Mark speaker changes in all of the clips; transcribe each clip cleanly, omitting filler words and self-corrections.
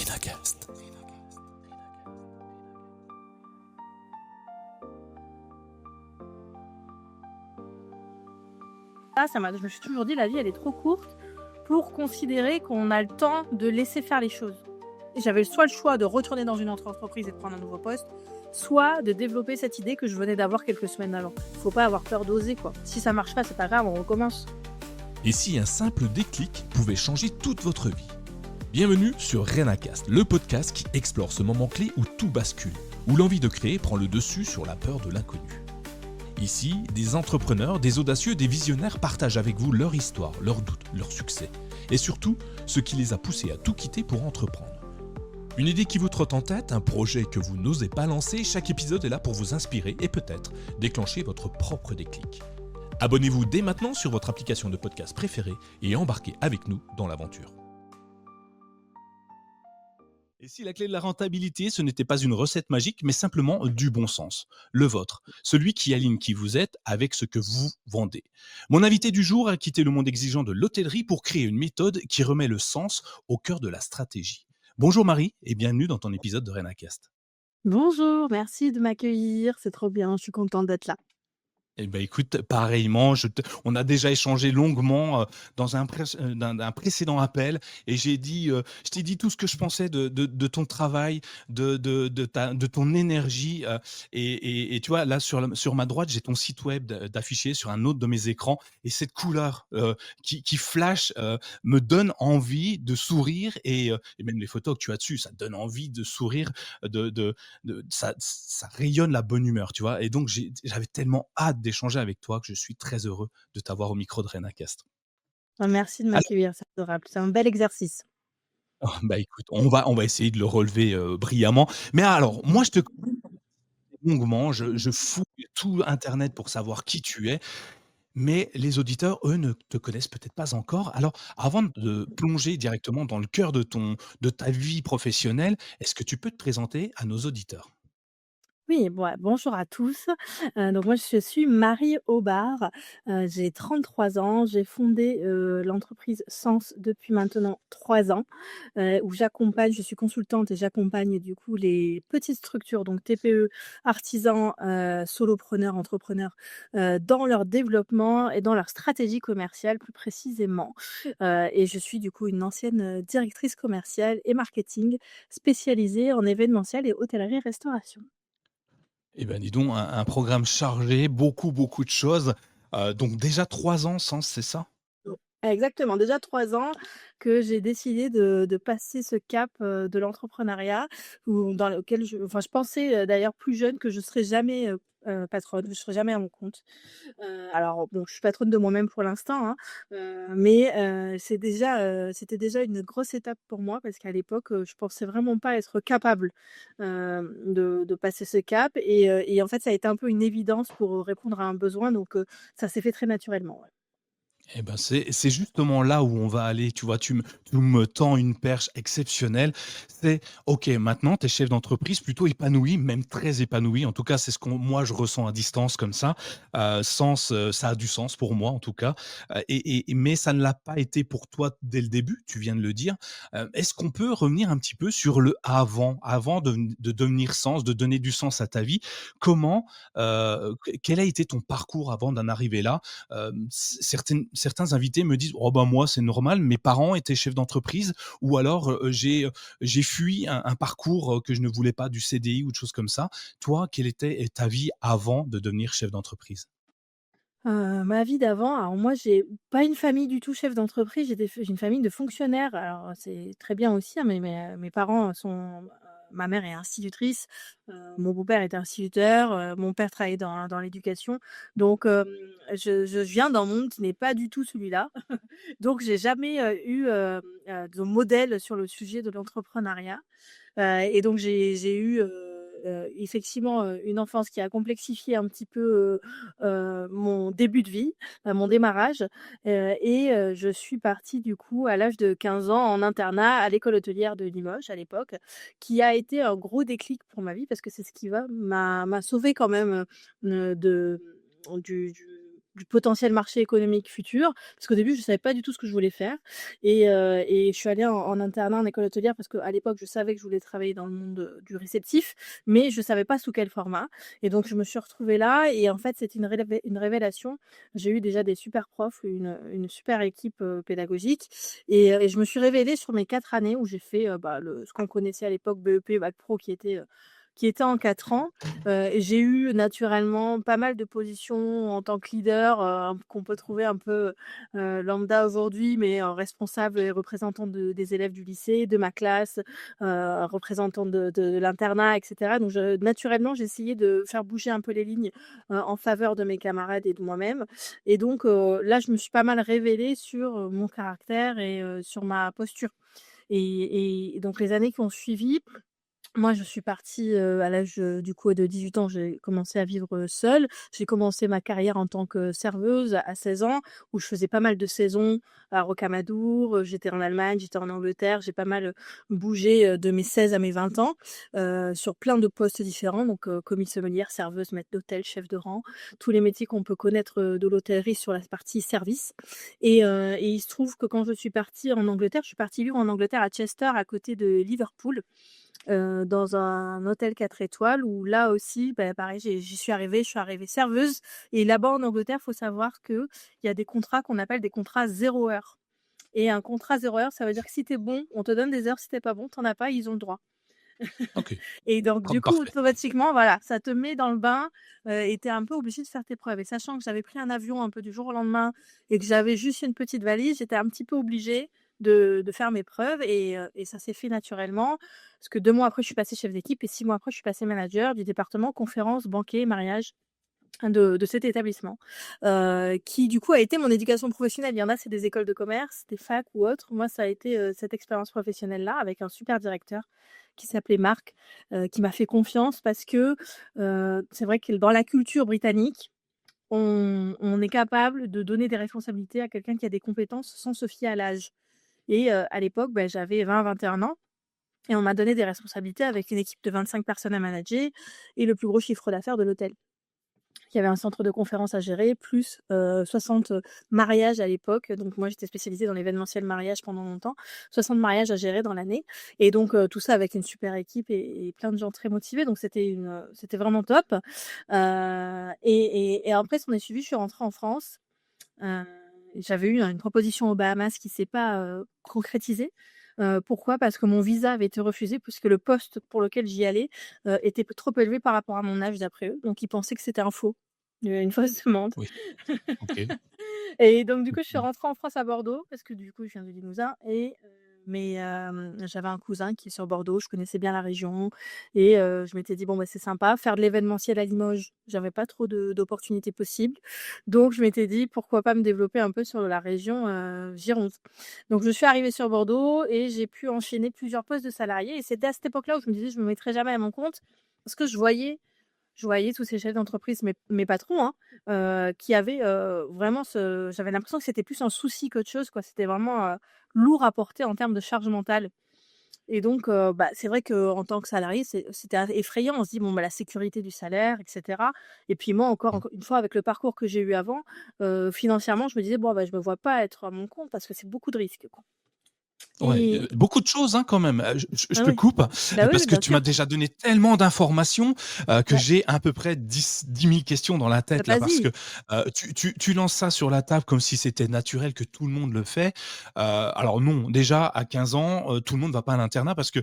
Speaker 1: Renacast.
Speaker 2: Je me suis toujours dit, la vie, elle est trop courte pour considérer qu'on a le temps de laisser faire les choses. Et j'avais soit le choix de retourner dans une autre entreprise et de prendre un nouveau poste, soit de développer cette idée que je venais d'avoir quelques semaines avant. Faut pas avoir peur d'oser, quoi. Si ça marche pas, c'est pas grave, on recommence.
Speaker 1: Et si un simple déclic pouvait changer toute votre vie? Bienvenue sur Renacast, le podcast qui explore ce moment clé où tout bascule, où l'envie de créer prend le dessus sur la peur de l'inconnu. Ici, des entrepreneurs, des audacieux, des visionnaires partagent avec vous leur histoire, leurs doutes, leurs succès, et surtout, ce qui les a poussés à tout quitter pour entreprendre. Une idée qui vous trotte en tête, un projet que vous n'osez pas lancer, chaque épisode est là pour vous inspirer et peut-être déclencher votre propre déclic. Abonnez-vous dès maintenant sur votre application de podcast préférée et embarquez avec nous dans l'aventure. Et si la clé de la rentabilité, ce n'était pas une recette magique, mais simplement du bon sens, le vôtre, celui qui aligne qui vous êtes avec ce que vous vendez. Mon invité du jour a quitté le monde exigeant de l'hôtellerie pour créer une méthode qui remet le sens au cœur de la stratégie. Bonjour Marie et bienvenue dans ton épisode de Renacast.
Speaker 2: Bonjour, merci de m'accueillir, c'est trop bien, je suis contente d'être là.
Speaker 1: Eh ben, écoute, pareillement, on a déjà échangé longuement dans un précédent appel et je t'ai dit tout ce que je pensais de ton travail, de ton énergie. Et tu vois, là, sur ma droite, j'ai ton site web d'affiché sur un autre de mes écrans. Et cette couleur qui flash me donne envie de sourire. Et même les photos que tu as dessus, ça donne envie de sourire, ça rayonne la bonne humeur, tu vois. Et donc, j'avais tellement hâte d'échanger avec toi que je suis très heureux de t'avoir au micro de Renacast.
Speaker 2: Merci de
Speaker 1: Alors,
Speaker 2: m'accueillir, c'est adorable, c'est un bel exercice.
Speaker 1: bah écoute, on va essayer de le relever brillamment. Mais alors, moi, je te connais longuement, je fouille tout Internet pour savoir qui tu es, mais les auditeurs, eux, ne te connaissent peut-être pas encore. Alors, avant de plonger directement dans le cœur de ta vie professionnelle, est-ce que tu peux te présenter à nos auditeurs?
Speaker 2: Oui, bonjour à tous. Donc moi, je suis Marie Aubard, j'ai 33 ans. J'ai fondé, l'entreprise Sens depuis maintenant 3 ans, où je suis consultante et j'accompagne du coup les petites structures, donc TPE, artisans, solopreneurs, entrepreneurs, dans leur développement et dans leur stratégie commerciale plus précisément. Et je suis du coup une ancienne, directrice commerciale et marketing spécialisée en événementiel et hôtellerie-restauration.
Speaker 1: Eh ben, dis donc, un programme chargé, beaucoup, beaucoup de choses. Donc déjà 3 ans sans, c'est ça?
Speaker 2: Exactement, déjà 3 ans que j'ai décidé de passer ce cap, de l'entrepreneuriat où dans lequel je pensais, d'ailleurs plus jeune que je serais jamais, patronne, je serais jamais à mon compte. Alors bon, je suis patronne de moi-même pour l'instant, hein, mais c'était déjà une grosse étape pour moi parce qu'à l'époque, je pensais vraiment pas être capable, de passer ce cap et en fait, ça a été un peu une évidence pour répondre à un besoin donc ça s'est fait très naturellement, ouais.
Speaker 1: Eh ben, c'est justement là où on va aller, tu vois? Tu me tends une perche exceptionnelle. C'est OK, maintenant tu es chef d'entreprise plutôt épanoui, même très épanoui. En tout cas, c'est ce qu'on moi je ressens à distance comme ça. Ça a du sens pour moi en tout cas. Mais ça ne l'a pas été pour toi dès le début, tu viens de le dire. Est-ce qu'on peut revenir un petit peu sur le avant de devenir sens, de donner du sens à ta vie? Comment, quel a été ton parcours avant d'en arriver là? Certains invités me disent: «Oh bah, moi, c'est normal, mes parents étaient chefs d'entreprise» ou alors, j'ai fui un parcours, que je ne voulais pas, du CDI ou de choses comme ça. Toi, quelle était ta vie avant de devenir chef d'entreprise?
Speaker 2: Ma vie d'avant, alors moi, j'ai pas une famille du tout chef d'entreprise, j'ai une famille de fonctionnaires. Alors, c'est très bien aussi, hein, mais mes parents ma mère est institutrice, mon beau-père est instituteur, mon père travaillait dans l'éducation. Donc, je viens d'un monde qui n'est pas du tout celui-là. Donc j'ai jamais, eu, de modèle sur le sujet de l'entrepreneuriat. Et donc j'ai eu, effectivement, une enfance qui a complexifié un petit peu, mon début de vie, mon démarrage, je suis partie du coup à l'âge de 15 ans en internat à l'école hôtelière de Limoges à l'époque, qui a été un gros déclic pour ma vie parce que c'est ce qui m'a sauvé quand même, de du du potentiel marché économique futur. Parce qu'au début, je savais pas du tout ce que je voulais faire et je suis allée en internat en école hôtelière parce qu'à l'époque, je savais que je voulais travailler dans le monde, du réceptif, mais je savais pas sous quel format et donc je me suis retrouvée là et en fait, c'était une révélation. J'ai eu déjà des super profs, une super équipe, pédagogique et je me suis révélée sur mes 4 années où j'ai fait, le ce qu'on connaissait à l'époque BEP, bac pro qui était en 4 ans. Et j'ai eu naturellement pas mal de positions en tant que leader, qu'on peut trouver un peu, lambda aujourd'hui, mais responsable et représentante des élèves du lycée, de ma classe, représentante de l'internat et cetera. Donc naturellement, j'ai essayé de faire bouger un peu les lignes, en faveur de mes camarades et de moi-même et donc là, je me suis pas mal révélée sur, mon caractère et sur ma posture et donc les années qui ont suivi, moi, je suis partie, à l'âge, du coup, de 18 ans, j'ai commencé à vivre, seule. J'ai commencé ma carrière en tant que serveuse à 16 ans, où je faisais pas mal de saisons à Rocamadour, j'étais en Allemagne, j'étais en Angleterre. J'ai pas mal, bougé, de mes 16 à mes 20 ans, sur plein de postes différents, donc commis sommelière, serveuse, maître d'hôtel, chef de rang, tous les métiers qu'on peut connaître, de l'hôtellerie sur la partie service et il se trouve que quand je suis partie en Angleterre, je suis partie vivre en Angleterre à Chester, à côté de Liverpool dans un hôtel 4 étoiles où là aussi, pareil, j'y suis arrivée, je suis arrivée serveuse et là-bas en Angleterre, faut savoir qu'il y a des contrats qu'on appelle des contrats 0 heure et un contrat 0 heure, ça veut dire que si tu es bon, on te donne des heures, si tu es pas bon, tu en as pas, ils ont le droit
Speaker 1: OK,
Speaker 2: et donc du coup,
Speaker 1: parfait.
Speaker 2: automatiquement, voilà, ça te met dans le bain, et tu es un peu obligé de faire tes preuves et sachant que j'avais pris un avion un peu du jour au lendemain et que j'avais juste une petite valise, j'étais un petit peu obligée de faire mes preuves et ça s'est fait naturellement. Parce que 2 mois après, je suis passée chef d'équipe et 6 mois après, je suis passée manager du département conférences, banquets, mariage de cet établissement, qui du coup a été mon éducation professionnelle. Il y en a, c'est des écoles de commerce, des facs ou autres. Moi, ça a été, cette expérience professionnelle-là avec un super directeur qui s'appelait Marc, qui m'a fait confiance parce que, c'est vrai que dans la culture britannique, on est capable de donner des responsabilités à quelqu'un qui a des compétences sans se fier à l'âge et à l'époque, j'avais 20-21 ans et on m'a donné des responsabilités avec une équipe de 25 personnes à manager et le plus gros chiffre d'affaires de l'hôtel. Il y avait un centre de conférences à gérer, plus 60 mariages à l'époque. Donc moi, j'étais spécialisée dans l'événementiel mariage pendant longtemps. 60 mariages à gérer dans l'année et donc tout ça avec une super équipe et plein de gens très motivés. Donc c'était vraiment top. Et après s'en est suivi, je suis rentrée en France. Heu, J'avais eu une proposition aux Bahamas qui s'est pas, concrétisée. Pourquoi? Parce que mon visa avait été refusé puisque le poste pour lequel j'y allais, était trop élevé par rapport à mon âge d'après eux. Donc ils pensaient que c'était un faux, une fausse demande.
Speaker 1: Oui, OK.
Speaker 2: Et donc du coup, je suis
Speaker 1: Mmh.
Speaker 2: rentrée en France à Bordeaux parce que du coup, je viens du Limousin mais j'avais un cousin qui est sur Bordeaux, je connaissais bien la région et je m'étais dit: «Bon, c'est sympa». Faire de l'événementiel à Limoges, j'avais pas trop d'opportunités possibles. Donc je m'étais dit: «Pourquoi pas me développer un peu sur la région, Gironde?» Donc je suis arrivée sur Bordeaux et j'ai pu enchaîner plusieurs postes de salariés et c'était à cette époque-là où je me disais: «Je me mettrai jamais à mon compte» parce que je voyais tous ces chefs d'entreprise, mes patrons, hein, qui avaient, vraiment j'avais l'impression que c'était plus un souci qu'autre chose, quoi. C'était vraiment, lourd à porter en termes de charge mentale et donc c'est vrai qu'en tant que salarié, c'était effrayant. On se dit: «Bon, la sécurité du salaire et cetera» et puis moi
Speaker 1: Mmh.
Speaker 2: encore une fois avec le parcours que j'ai eu avant, financièrement, je me disais: «Bon, je me vois pas être à mon compte parce que c'est beaucoup de risques, quoi»
Speaker 1: Ouais,
Speaker 2: et
Speaker 1: beaucoup de choses, hein, quand même. Je
Speaker 2: ah
Speaker 1: te
Speaker 2: oui.
Speaker 1: coupe,
Speaker 2: Bah, oui, oui,
Speaker 1: parce que
Speaker 2: bien
Speaker 1: tu m'as
Speaker 2: sûr.
Speaker 1: déjà donné tellement d'informations, que
Speaker 2: Ouais.
Speaker 1: j'ai à peu près 10 000 questions dans la
Speaker 2: Bah,
Speaker 1: tête là. Parce que,
Speaker 2: vas-y.
Speaker 1: tu lances ça sur la table comme si c'était naturel, que tout le monde le fait. Alors non, déjà à 15 ans, tout le monde va pas à l'internat parce que,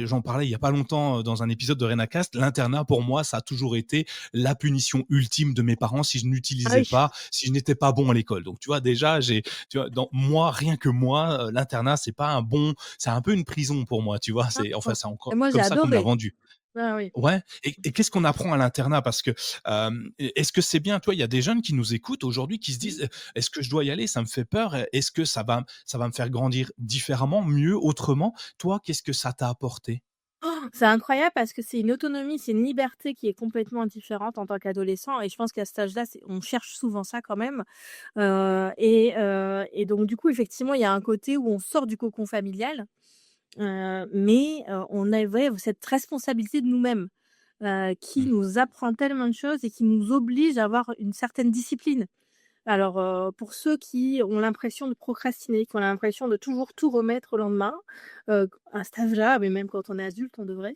Speaker 1: j'en parlais il y a pas longtemps, dans un épisode de Renacast. L'internat pour moi, ça a toujours été la punition ultime de mes parents si je
Speaker 2: Ah
Speaker 1: n'utilisais
Speaker 2: oui.
Speaker 1: pas, si je n'étais pas bon à l'école. Donc tu vois déjà, tu vois, dans moi, rien que moi, l'internat, c'est un peu une prison pour moi, tu vois?
Speaker 2: Ah
Speaker 1: C'est enfin,
Speaker 2: bon.
Speaker 1: c'est
Speaker 2: Et
Speaker 1: encore
Speaker 2: moi, j'ai
Speaker 1: comme ça qu'on me l'a
Speaker 2: adoré.
Speaker 1: vendu.
Speaker 2: Ah oui.
Speaker 1: Ouais, et qu'est-ce qu'on apprend à l'internat? Parce que, est-ce que c'est bien? Toi, il y a des jeunes qui nous écoutent aujourd'hui qui se
Speaker 2: Mmh.
Speaker 1: disent: Est-ce que je dois y aller? Ça me fait peur. Est-ce que ça va me faire grandir différemment, mieux, autrement?» Toi, qu'est-ce que ça t'a apporté?
Speaker 2: C'est incroyable parce que c'est une autonomie, c'est une liberté qui est complètement différente en tant qu'adolescent et je pense qu'à cet âge-là, on cherche souvent ça quand même, et donc du coup, effectivement, il y a un côté où on sort du cocon familial, mais on avait cette responsabilité de nous-mêmes, qui
Speaker 1: Mmh.
Speaker 2: nous apprend tellement de choses et qui nous oblige à avoir une certaine discipline. Alors, pour ceux qui ont l'impression de procrastiner, qui ont l'impression de toujours tout remettre au lendemain, à cet âge-là, mais même quand on est adulte, on devrait,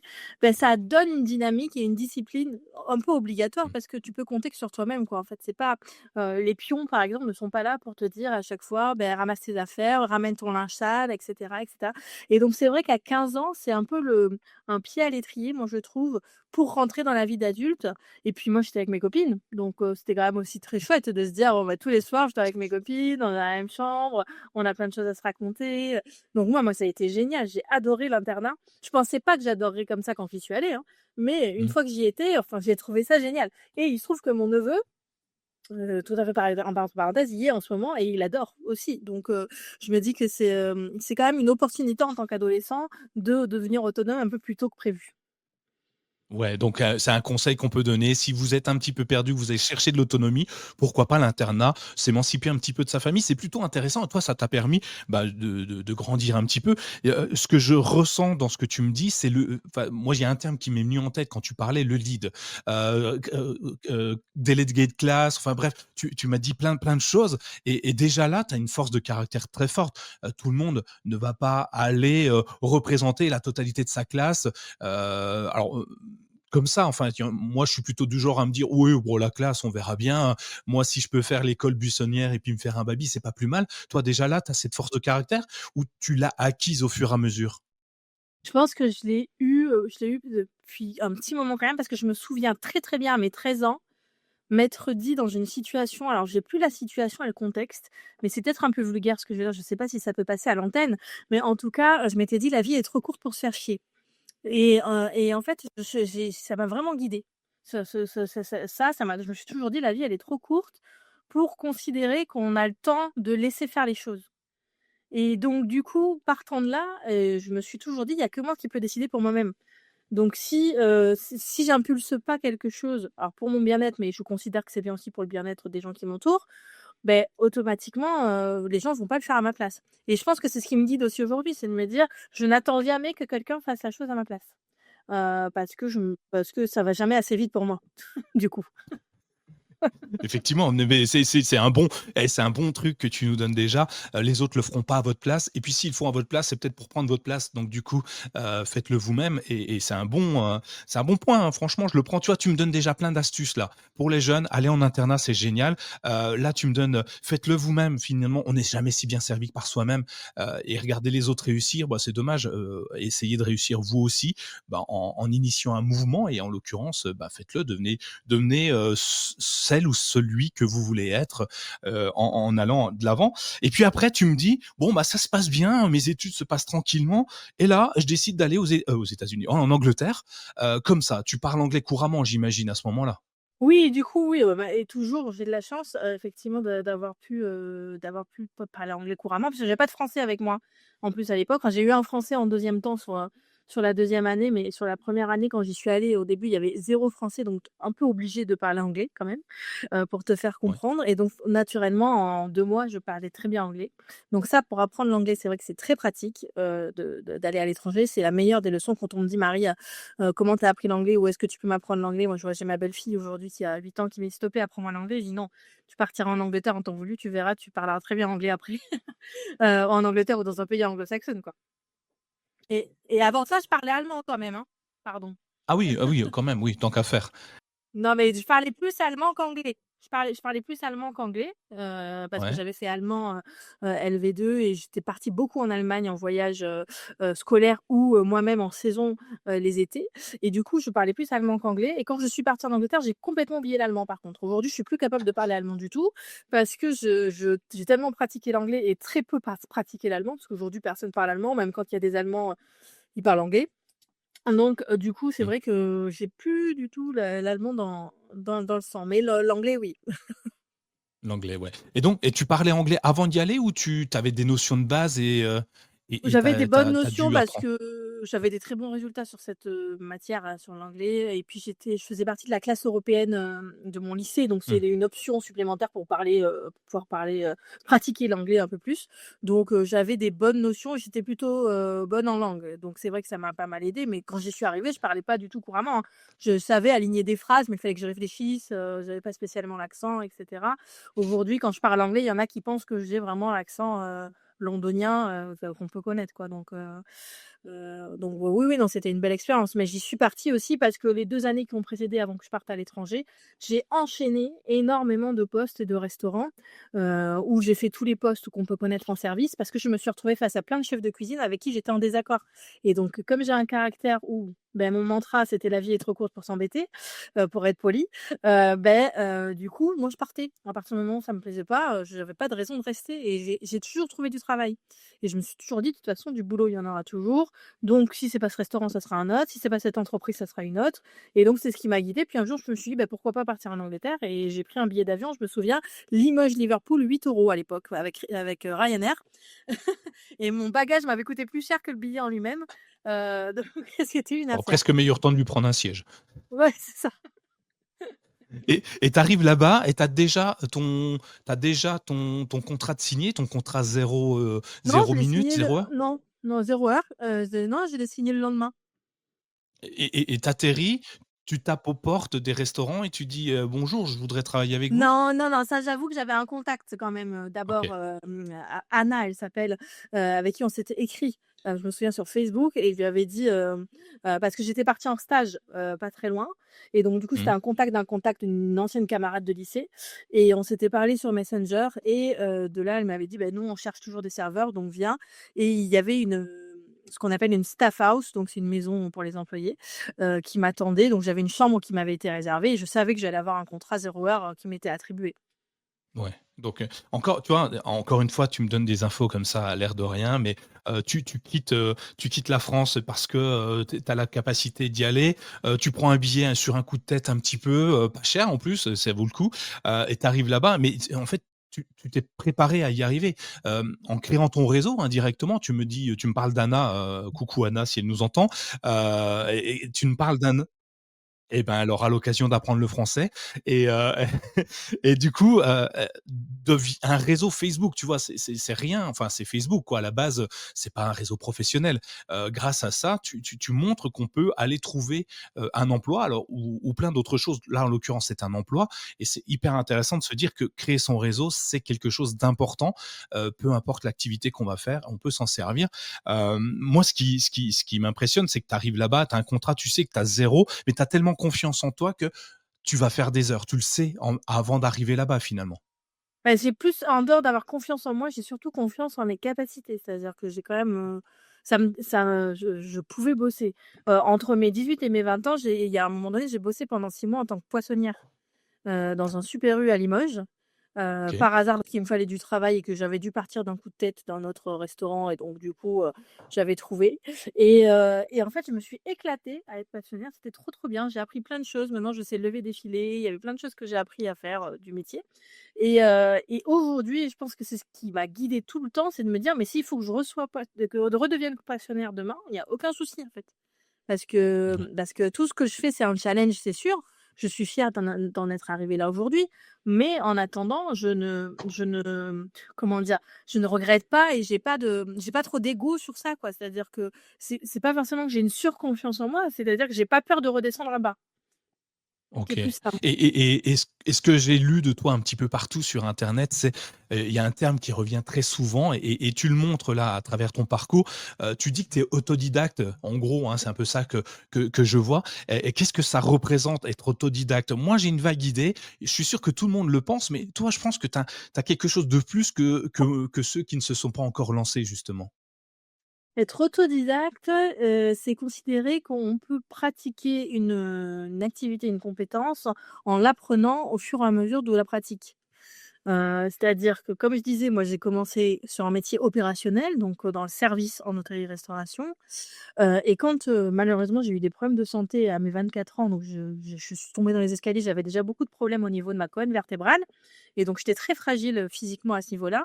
Speaker 2: ça donne une dynamique et une discipline un peu obligatoire
Speaker 1: Mmh.
Speaker 2: parce que tu peux compter que sur toi-même, quoi. En fait, c'est pas, les pions, par exemple, ne sont pas là pour te dire à chaque fois: «Ramasse tes affaires, ramène ton linge sale» et cetera et donc c'est vrai qu'à 15 ans, c'est un peu un pied à l'étrier, moi, je trouve, pour rentrer dans la vie d'adulte et puis moi, j'étais avec mes copines, donc c'était quand même aussi très chouette de se dire: «Bon, tous les soirs, j'étais avec mes copines, on est dans la même chambre, on a plein de choses à se raconter», donc moi, ça a été génial, j'ai adoré l'internat. Je pensais pas que j'adorerais comme ça quand j'y suis allée, hein, mais une
Speaker 1: Mmh.
Speaker 2: fois que j'y étais, enfin, j'ai trouvé ça génial et il se trouve que mon neveu, tout à fait entre parenthèses, y est en ce moment et il adore aussi, donc je me dis que c'est quand même une opportunité en tant qu'adolescent de devenir autonome un peu plus tôt que prévu.
Speaker 1: Ouais, donc c'est un conseil qu'on peut donner. Si vous êtes un petit peu perdu, que vous allez chercher de l'autonomie, pourquoi pas l'internat? S'émanciper un petit peu de sa famille, c'est plutôt intéressant. Toi, ça t'a permis, bah, de grandir un petit peu et ce que je ressens dans ce que tu me dis, c'est enfin, moi, il y a un terme qui m'est venu en tête quand tu parlais, le lead. Delegate class, enfin bref, tu m'as dit plein de choses et déjà là, tu as une force de caractère très forte. Tout le monde ne va pas aller, représenter la totalité de sa classe, alors, comme ça, enfin, moi, je suis plutôt du genre à me dire: «Oui, bon, la classe, on verra bien. Moi, si je peux faire l'école buissonnière et puis me faire un baby, c'est pas plus mal». Toi, déjà là, tu as cette force de caractère ou tu l'as acquise au fur et à mesure?
Speaker 2: Je pense que je l'ai eu depuis un petit moment quand même parce que je me souviens très, très bien à mes 13 ans, m'être dit dans une situation alors j'ai plus la situation et le contexte, mais c'est peut-être un peu vulgaire ce que je veux dire, je sais pas si ça peut passer à l'antenne, mais en tout cas, je m'étais dit: «La vie est trop courte pour se faire chier» et en fait, ça m'a vraiment guidée. Ça m'a je me suis toujours dit: «La vie, elle est trop courte pour considérer qu'on a le temps de laisser faire les choses». Et donc du coup, partant de là, je me suis toujours dit: «Il y a que moi qui peux décider pour moi-même». Donc si j'impulse pas quelque chose, alors pour mon bien-être, mais je considère que c'est bien aussi pour le bien-être des gens qui m'entourent, automatiquement, les gens vont pas le faire à ma place. Et je pense que c'est ce qui me guide aussi aujourd'hui, c'est de me dire: «Je n'attends jamais que quelqu'un fasse la chose à ma place». Parce que ça va jamais assez vite pour moi, du coup.
Speaker 1: Effectivement, mais c'est un bon c'est un bon truc que tu nous donnes déjà. Les autres le feront pas à votre place et puis s'ils le font à votre place, c'est peut-être pour prendre votre place. Donc du coup, faites-le vous-même et c'est un bon point, hein. Franchement, je le prends. Tu vois, tu me donnes déjà plein d'astuces là. Pour les jeunes, aller en internat, c'est génial. Là, tu me donnes, faites-le vous-même. Finalement, on n'est jamais si bien servi que par soi-même, et regarder les autres réussir, bah, c'est dommage. Essayez de réussir vous aussi, bah, en initiant un mouvement et en l'occurrence, bah, faites-le. Devenez celle ou celui que vous voulez être en allant de l'avant. Et puis après, tu me dis, bon, bah ça se passe bien, mes études se passent tranquillement. Et là, je décide d'aller aux États-Unis, en Angleterre. Comme ça, tu parles anglais couramment, j'imagine, à ce moment-là.
Speaker 2: Oui, du coup, oui, et toujours j'ai de la chance, effectivement d'avoir pu parler anglais couramment parce que j'avais pas de français avec moi. En plus à l'époque, enfin, j'ai eu un français en deuxième temps sur la deuxième année, mais sur la première année quand j'y suis allée, au début, il y avait zéro français, donc un peu obligée de parler anglais quand même, pour te faire
Speaker 1: Ouais.
Speaker 2: comprendre et donc naturellement en 2 mois, je parlais très bien anglais. Donc ça, pour apprendre l'anglais, c'est vrai que c'est très pratique, d'aller à l'étranger. C'est la meilleure des leçons quand on me dit: «Marie, comment tu as appris l'anglais? Où est-ce que tu peux m'apprendre l'anglais?» Moi, je vois, j'ai ma belle-fille aujourd'hui qui a 8 ans qui me dit: «Stop, apprends-moi l'anglais». Je dis: «Non, tu partiras en Angleterre en temps voulu, tu verras, tu parleras très bien anglais après». En Angleterre ou dans un pays anglo-saxon, quoi. Et avant ça, je parlais allemand quand même, hein. Pardon.
Speaker 1: Ah oui, quand même, oui, tant qu'à faire.
Speaker 2: Non, mais je parlais plus allemand qu'anglais. Je parlais plus allemand qu'anglais, parce que
Speaker 1: Ouais.
Speaker 2: j'avais fait allemand, LV2 et j'étais partie beaucoup en Allemagne en voyage, scolaire ou, moi-même en saison, les étés et du coup, je parlais plus allemand qu'anglais et quand je suis partie en Angleterre, j'ai complètement oublié l'allemand par contre. Aujourd'hui, je suis plus capable de parler allemand du tout parce que j'ai tellement pratiqué l'anglais et très peu pratiqué l'allemand parce qu'aujourd'hui personne parle allemand, même quand il y a des Allemands, ils parlent anglais. Donc du coup, c'est
Speaker 1: Mmh.
Speaker 2: vrai que j'ai plus du tout l'allemand dans le sang, mais l'anglais, oui.
Speaker 1: L'anglais, ouais. Et tu parlais anglais avant d'y aller ou tu avais des notions de base et
Speaker 2: J'avais des bonnes
Speaker 1: tu
Speaker 2: notions
Speaker 1: dû
Speaker 2: parce
Speaker 1: apprendre?
Speaker 2: que j'avais des très bons résultats sur cette, matière, sur l'anglais et puis je faisais partie de la classe européenne, de mon lycée, donc c'est
Speaker 1: Mmh.
Speaker 2: une option supplémentaire pour pouvoir parler, pratiquer l'anglais un peu plus. Donc j'avais des bonnes notions et j'étais plutôt, bonne en langue. Donc c'est vrai que ça m'a pas mal aidée, mais quand j'y suis arrivée, je parlais pas du tout couramment, hein. Je savais aligner des phrases, mais il fallait que je réfléchisse, j'avais pas spécialement l'accent et cetera. Aujourd'hui, quand je parle anglais, il y en a qui pensent que j'ai vraiment l'accent, londonien, qu'on peut connaître quoi, donc oui, oui, non, c'était une belle expérience, mais j'y suis partie aussi parce que les 2 années qui ont précédé avant que je parte à l'étranger, j'ai enchaîné énormément de postes et de restaurants, où j'ai fait tous les postes qu'on peut connaître en service parce que je me suis retrouvée face à plein de chefs de cuisine avec qui j'étais en désaccord et donc comme j'ai un caractère où, ben mon mantra, c'était: «La vie est trop courte pour s'embêter», pour être polie, du coup, moi je partais. À partir du moment où ça me plaisait pas, j'avais pas de raison de rester et j'ai toujours trouvé du travail et je me suis toujours dit: «De toute façon, du boulot, il y en aura toujours, donc si c'est pas ce restaurant, ça sera un autre, si c'est pas cette entreprise, ça sera une autre» et donc c'est ce qui m'a guidée. Puis un jour, je me suis dit: «Bah, pourquoi pas partir en Angleterre?» et j'ai pris un billet d'avion, je me souviens, Limoges-Liverpool, 8 € à l'époque avec Ryanair et mon bagage m'avait coûté plus cher que le billet en lui-même, donc c'était une
Speaker 1: Bon,
Speaker 2: affaire.
Speaker 1: presque meilleur temps de lui prendre un siège.
Speaker 2: Ouais, c'est ça.
Speaker 1: Et tu arrives là-bas et tu as déjà ton contrat de signé, ton contrat 0,
Speaker 2: Non,
Speaker 1: 0
Speaker 2: je l'ai
Speaker 1: minute,
Speaker 2: signé le
Speaker 1: 0 heure?
Speaker 2: non, non 0 heure, non, je l'ai signé le lendemain.
Speaker 1: Et tu atterris, tu tapes aux portes des restaurants et tu dis: «Bonjour, je voudrais travailler avec vous»?
Speaker 2: Non, non, non, ça j'avoue que j'avais un contact quand même, d'abord,
Speaker 1: OK.
Speaker 2: Anna elle s'appelle, avec qui on s'était écrit, je me souviens sur Facebook et je lui avais dit, parce que j'étais partie en stage, pas très loin et donc du coup c'était
Speaker 1: Mmh.
Speaker 2: un contact d'un contact d'une ancienne camarade de lycée et on s'était parlé sur Messenger et de là elle m'avait dit: «Beh, nous on cherche toujours des serveurs donc viens» et il y avait ce qu'on appelle une staff house, donc c'est une maison pour les employés qui m'attendait. Donc j'avais une chambre qui m'avait été réservée et je savais que j'allais avoir un contrat 0 heure, qui m'était attribué.
Speaker 1: Ouais, donc encore tu vois, encore une fois, tu me donnes des infos comme ça à l'air de rien, mais tu quittes la France parce que, tu as la capacité d'y aller, tu prends un billet sur un coup de tête un petit peu, pas cher en plus, ça vaut le coup, et tu arrives là-bas, mais en fait, tu t'es préparé à y arriver, en créant ton réseau indirectement. Tu me parles d'Anna, coucou Anna si elle nous entend, et tu me parles d'un et ben, elle aura l'occasion d'apprendre le français et et du coup, devi un réseau Facebook, tu vois? C'est rien, enfin, c'est Facebook, quoi. À la base, c'est pas un réseau professionnel. Grâce à ça, tu montres qu'on peut aller trouver, un emploi alors ou plein d'autres choses. Là, en l'occurrence, c'est un emploi et c'est hyper intéressant de se dire que créer son réseau, c'est quelque chose d'important. Peu importe l'activité qu'on va faire, on peut s'en servir. Moi, ce qui m'impressionne, c'est que tu arrives là-bas, tu as un contrat, tu sais que tu as 0, mais tu as tellement confiance en toi que tu vas faire des heures. Tu le sais avant d'arriver là-bas, finalement.
Speaker 2: Bah, j'ai plus en dehors d'avoir confiance en moi, j'ai surtout confiance en mes capacités. C'est-à-dire que j'ai quand même, je pouvais bosser. Entre mes 18 et mes 20 ans, il y a un moment donné, j'ai bossé pendant 6 mois en tant que poissonnière, dans un Super U à Limoges.
Speaker 1: OK.
Speaker 2: Par hasard, parce qu'il me fallait du travail et que j'avais dû partir d'un coup de tête dans notre restaurant et donc du coup, j'avais trouvé et en fait, je me suis éclatée à être passionnée. C'était trop, trop bien. J'ai appris plein de choses. Maintenant, je sais lever des filets. Il y avait plein de choses que j'ai appris à faire, du métier et aujourd'hui, je pense que c'est ce qui m'a guidée tout le temps, c'est de me dire: «Mais s'il faut que je reçois pas que de redevienne passionnaire demain, il y a aucun souci, en fait».
Speaker 1: Ouais.
Speaker 2: Parce que tout ce que je fais, c'est un challenge, c'est sûr. Je suis fière d'en être arrivée là aujourd'hui, mais en attendant, comment dire? Je ne regrette pas et j'ai pas trop d'ego sur ça, quoi. C'est-à-dire que c'est pas forcément que j'ai une surconfiance en moi, c'est-à-dire que j'ai pas peur de redescendre à bas. C'est
Speaker 1: OK.
Speaker 2: plus ça.
Speaker 1: Et ce que j'ai lu de toi un petit peu partout sur internet, c'est, il y a un terme qui revient très souvent et tu le montres là à travers ton parcours. Tu dis que tu es autodidacte, en gros, hein, c'est un peu ça que je vois et qu'est-ce que ça représente être autodidacte? Moi, j'ai une vague idée, je suis sûr que tout le monde le pense, mais toi, je pense que tu as quelque chose de plus que ceux qui ne se sont pas encore lancés, justement.
Speaker 2: Être autodidacte, c'est considérer qu'on peut pratiquer une activité, une compétence en l'apprenant au fur et à mesure de la pratique. C'est-à-dire que comme je disais, moi j'ai commencé sur un métier opérationnel, donc dans le service en hôtellerie-restauration, et quand, malheureusement j'ai eu des problèmes de santé à mes 24 ans, donc je suis tombée dans les escaliers, j'avais déjà beaucoup de problèmes au niveau de ma colonne vertébrale et donc j'étais très fragile, physiquement à ce niveau-là.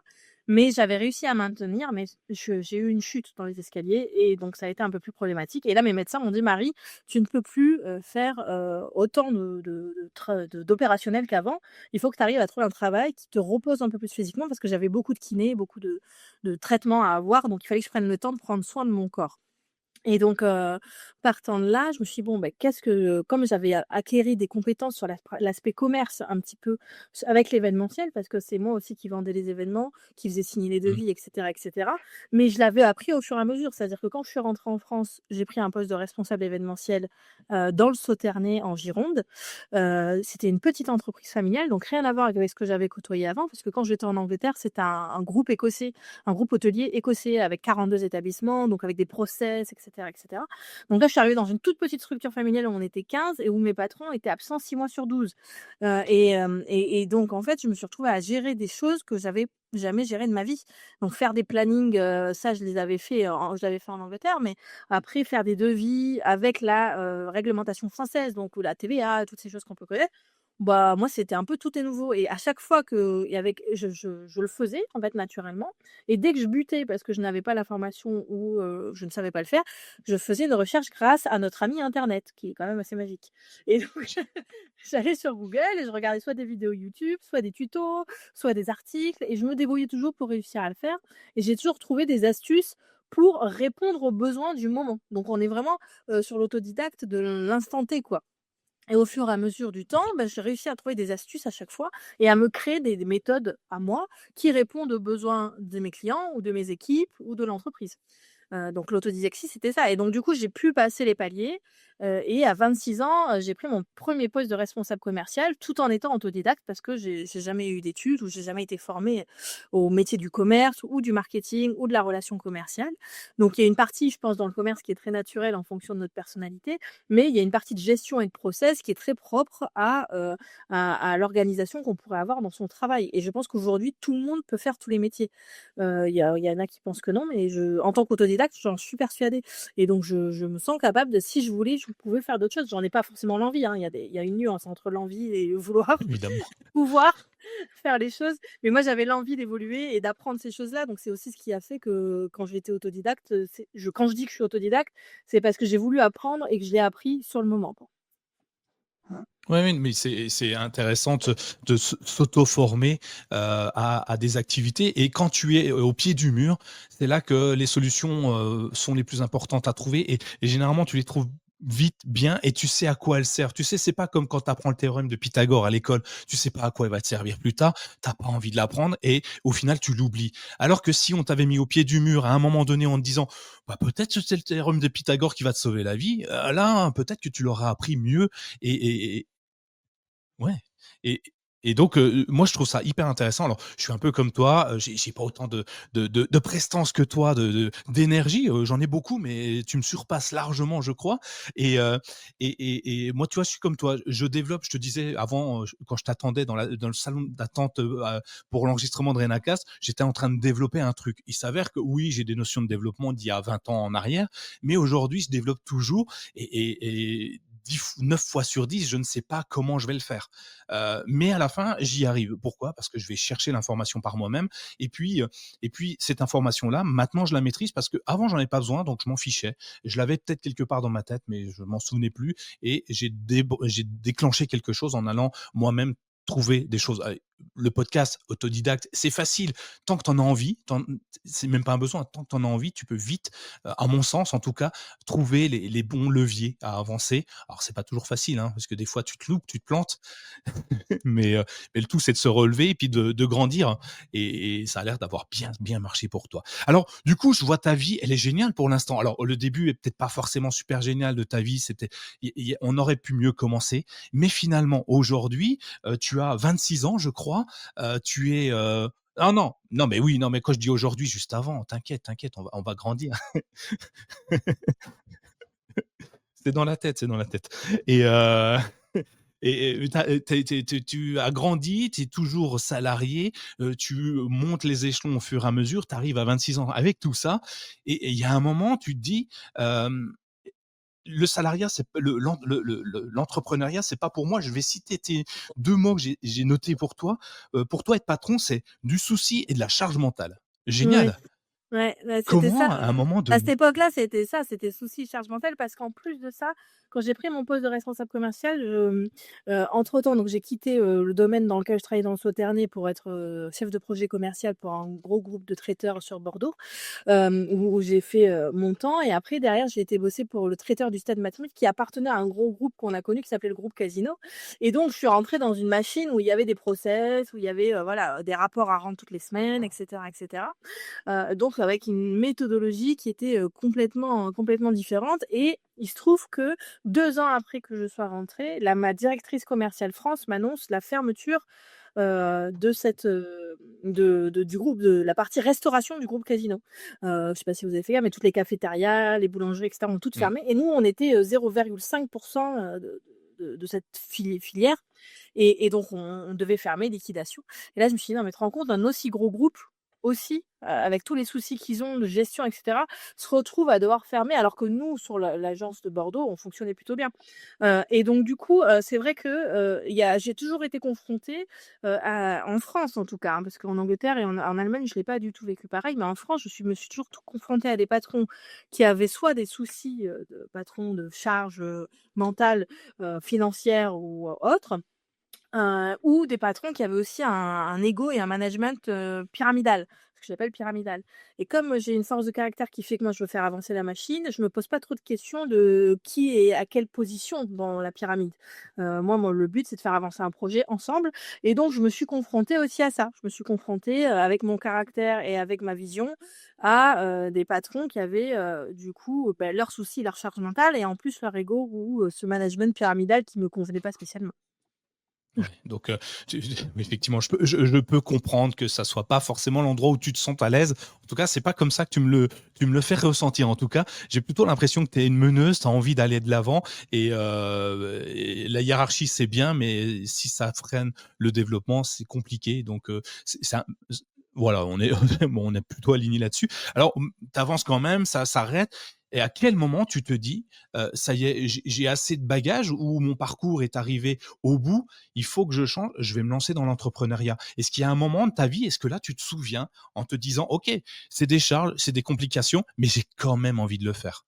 Speaker 2: Mais j'avais réussi à maintenir, mais j'ai eu une chute dans les escaliers et donc ça a été un peu plus problématique et là, mes médecins m'ont dit: «Marie, tu ne peux plus, faire, autant d'opérationnel qu'avant. Il faut que tu arrives à trouver un travail qui te repose un peu plus physiquement» parce que j'avais beaucoup de kiné, beaucoup de traitements à avoir, donc il fallait que je prenne le temps de prendre soin de mon corps. Et donc, partant de là, je me suis dit: «Bon, qu'est-ce que» comme j'avais acquéri des compétences sur l'aspect commerce un petit peu avec l'événementiel, parce que c'est moi aussi qui vendais les événements, qui faisais signer les
Speaker 1: Mmh.
Speaker 2: devis et cetera et cetera. Mais je l'avais appris au fur et à mesure. C'est-à-dire que quand je suis rentrée en France, j'ai pris un poste de responsable événementiel, dans le Sauternais en Gironde. C'était une petite entreprise familiale, donc rien à voir avec ce que j'avais côtoyé avant, parce que quand j'étais en Angleterre, c'était un groupe écossais, un groupe hôtelier écossais avec 42 établissements, donc avec des process et cetera. Donc là, je suis arrivée dans une toute petite structure familiale où on était 15 et où mes patrons étaient absents 6 mois sur 12. Et donc en fait, je me suis retrouvée à gérer des choses que j'avais jamais gérées de ma vie. Donc faire des plannings, ça je l'avais fait en Angleterre, mais après faire des devis avec la, réglementation française, donc ou la TVA, toutes ces choses qu'on peut connaître, bah, moi, c'était un peu tout est nouveau et à chaque fois que et avec je le faisais, en fait, naturellement et dès que je butais parce que je n'avais pas la formation ou je ne savais pas le faire, je faisais une recherche grâce à notre ami internet, qui est quand même assez magique et donc j'allais sur Google et je regardais soit des vidéos YouTube, soit des tutos, soit des articles et je me débrouillais toujours pour réussir à le faire et j'ai toujours trouvé des astuces pour répondre aux besoins du moment. Donc on est vraiment, sur l'autodidacte de l'instant T, quoi. Et au fur et à mesure du temps, j'ai réussi à trouver des astuces à chaque fois et à me créer des méthodes à moi qui répondent aux besoins de mes clients ou de mes équipes ou de l'entreprise. Donc l'autodidactie, c'était ça et donc du coup, j'ai pu passer les paliers, et à 26 ans, j'ai pris mon premier poste de responsable commercial tout en étant autodidacte parce que j'ai jamais eu d'études ou j'ai jamais été formée au métier du commerce ou du marketing ou de la relation commerciale. Donc il y a une partie, je pense, dans le commerce qui est très naturelle en fonction de notre personnalité, mais il y a une partie de gestion et de process qui est très propre à l'organisation qu'on pourrait avoir dans son travail et je pense qu'aujourd'hui, tout le monde peut faire tous les métiers. Il y en a qui pensent que non, mais en tant qu'autodidacte, j'en suis persuadée et donc je me sens capable de si je voulais, je pouvais faire d'autres choses. J'en ai pas forcément l'envie, hein, il y a une nuance entre l'envie et le vouloir,
Speaker 1: Évidemment.
Speaker 2: pouvoir faire les choses, mais moi j'avais l'envie d'évoluer et d'apprendre ces choses-là, donc c'est aussi ce qui a fait que quand j'étais autodidacte, quand je dis que je suis autodidacte, c'est parce que j'ai voulu apprendre et que je l'ai appris sur le moment, quoi.
Speaker 1: Ouais, oui, mais c'est intéressant de s'auto-former, à des activités et quand tu es au pied du mur, c'est là que les solutions, sont les plus importantes à trouver et généralement tu les trouves vite, bien et tu sais à quoi elles servent. Tu sais, c'est pas comme quand tu apprends le théorème de Pythagore à l'école, tu sais pas à quoi il va te servir plus tard, tu as pas envie de l'apprendre et au final tu l'oublies. Alors que si on t'avait mis au pied du mur à un moment donné en te disant: «Bah, peut-être que c'est le théorème de Pythagore qui va te sauver la vie», là, peut-être que tu l'auras appris mieux et ouais et et donc moi je trouve ça hyper intéressant. Alors je suis un peu comme toi, j'ai pas autant de prestance que toi, d'énergie, j'en ai beaucoup, mais tu me surpasses largement, je crois et moi, tu vois, je suis comme toi. Je développe, je te disais avant, quand je t'attendais dans le salon d'attente, pour l'enregistrement de Rénacast, j'étais en train de développer un truc. Il s'avère que oui, j'ai des notions de développement d'il y a 20 ans en arrière, mais aujourd'hui, je développe toujours et 9 fois sur 10, je ne sais pas comment je vais le faire. Mais à la fin, j'y arrive. Pourquoi? Parce que je vais chercher l'information par moi-même et puis cette information-là, maintenant je la maîtrise parce qu'avant j'en avais pas besoin, donc je m'en fichais. Je l'avais peut-être quelque part dans ma tête, mais je m'en souvenais plus et j'ai déclenché quelque chose en allant moi-même trouver des choses. Le podcast autodidacte, c'est facile. Tant que tu en as envie, c'est même pas un besoin. Tant que tu en as envie, tu peux vite, à mon sens en tout cas, trouver les bons leviers à avancer. Alors c'est pas toujours facile, hein, parce que des fois tu te loupes, tu te plantes, mais le tout c'est de se relever et puis de grandir et ça a l'air d'avoir bien marché pour toi. Alors du coup, je vois ta vie, elle est géniale pour l'instant. Alors le début est peut-être pas forcément super génial de ta vie, c'était on aurait pu mieux commencer, mais finalement aujourd'hui, tu as 26 ans je crois, tu es, non, non, non, mais oui, non, mais quand je dis aujourd'hui, juste avant, t'inquiète, on va grandir. C'est dans la tête, c'est dans la tête et tu as grandi, tu es toujours salarié, tu montes les échelons au fur et à mesure, tu arrives à 26 ans avec tout ça et il y a un moment, tu te dis, hem le salariat, c'est p l'entrepreneuriat, c'est pas pour moi. Je vais citer tes 2 mots que j'ai notés pour toi, être patron, c'est du souci et de la charge mentale.
Speaker 2: Oui.
Speaker 1: Génial!
Speaker 2: Ouais, bah, c'était ça.
Speaker 1: Comment à un moment
Speaker 2: À cette
Speaker 1: donné
Speaker 2: époque-là, c'était ça, c'était souci, charge mentale parce qu'en plus de ça, quand j'ai pris mon poste de responsable commercial, entre-temps, donc j'ai quitté, le domaine dans lequel je travaillais dans le Sauternais pour être, chef de projet commercial pour un gros groupe de traiteurs sur Bordeaux, où j'ai fait, mon temps et après derrière, j'ai été bosser pour le traiteur du Stade Matmut qui appartenait à un gros groupe qu'on a connu qui s'appelait le groupe Casino et donc je suis rentrée dans une machine où il y avait des process, où il y avait, voilà, des rapports à rendre toutes les semaines et cetera et cetera. Donc avec une méthodologie qui était, complètement différente et il se trouve que 2 ans après que je sois rentrée, ma directrice commerciale France m'annonce la fermeture, de cette, du groupe de la partie restauration du groupe Casino. Je sais pas si vous avez fait gaffe, mais toutes les cafétérias, les boulangeries et cetera ont toutes
Speaker 1: mmh,
Speaker 2: fermé et nous on était, 0,5 de cette filière et donc on devait fermer, liquidation et là je me suis dit: «Non mais tu te rends compte un aussi gros groupe aussi, avec tous les soucis qu'ils ont de gestion et cetera, se retrouvent à devoir fermer alors que nous sur l'agence de Bordeaux, on fonctionnait plutôt bien». Et donc du coup, c'est vrai que, j'ai toujours été confrontée, en France en tout cas, hein, parce qu'en Angleterre et en Allemagne, je l'ai pas du tout vécu pareil, mais en France, me suis toujours confrontée à des patrons qui avaient soit des soucis, de patrons de charges, mentales, financières ou autres. Ou des patrons qui avaient aussi un ego et un management, pyramidal, ce que j'appelle pyramidal et comme, j'ai une force de caractère qui fait que moi je veux faire avancer la machine, je me pose pas trop de questions de qui est à quelle position dans la pyramide. Moi le but c'est de faire avancer un projet ensemble et donc je me suis confrontée aussi à ça. Je me suis confrontée, avec mon caractère et avec ma vision à, des patrons qui avaient, du coup, leurs soucis, leur charge mentale et en plus leur ego ou, ce management pyramidal qui me convenait pas spécialement.
Speaker 1: ouais, donc effectivement, je peux comprendre que ça soit pas forcément l'endroit où tu te sens à l'aise. En tout cas, c'est pas comme ça que tu me le fais ressentir. En tout cas, j'ai plutôt l'impression que tu es une meneuse, tu as envie d'aller de l'avant et la hiérarchie, c'est bien, mais si ça freine le développement, c'est compliqué. Donc c'est un voilà, on est bon, on est plutôt alignés là-dessus. Alors, tu avances quand même, ça s'arrête et à quel moment tu te dis: «Ça y est, j'ai assez de bagages ou mon parcours est arrivé au bout, il faut que je change, je vais me lancer dans l'entrepreneuriat». Est-ce qu'il y a un moment de ta vie, est-ce que là, tu te souviens en te disant: «OK, c'est des charges, c'est des complications, mais j'ai quand même envie de le faire»?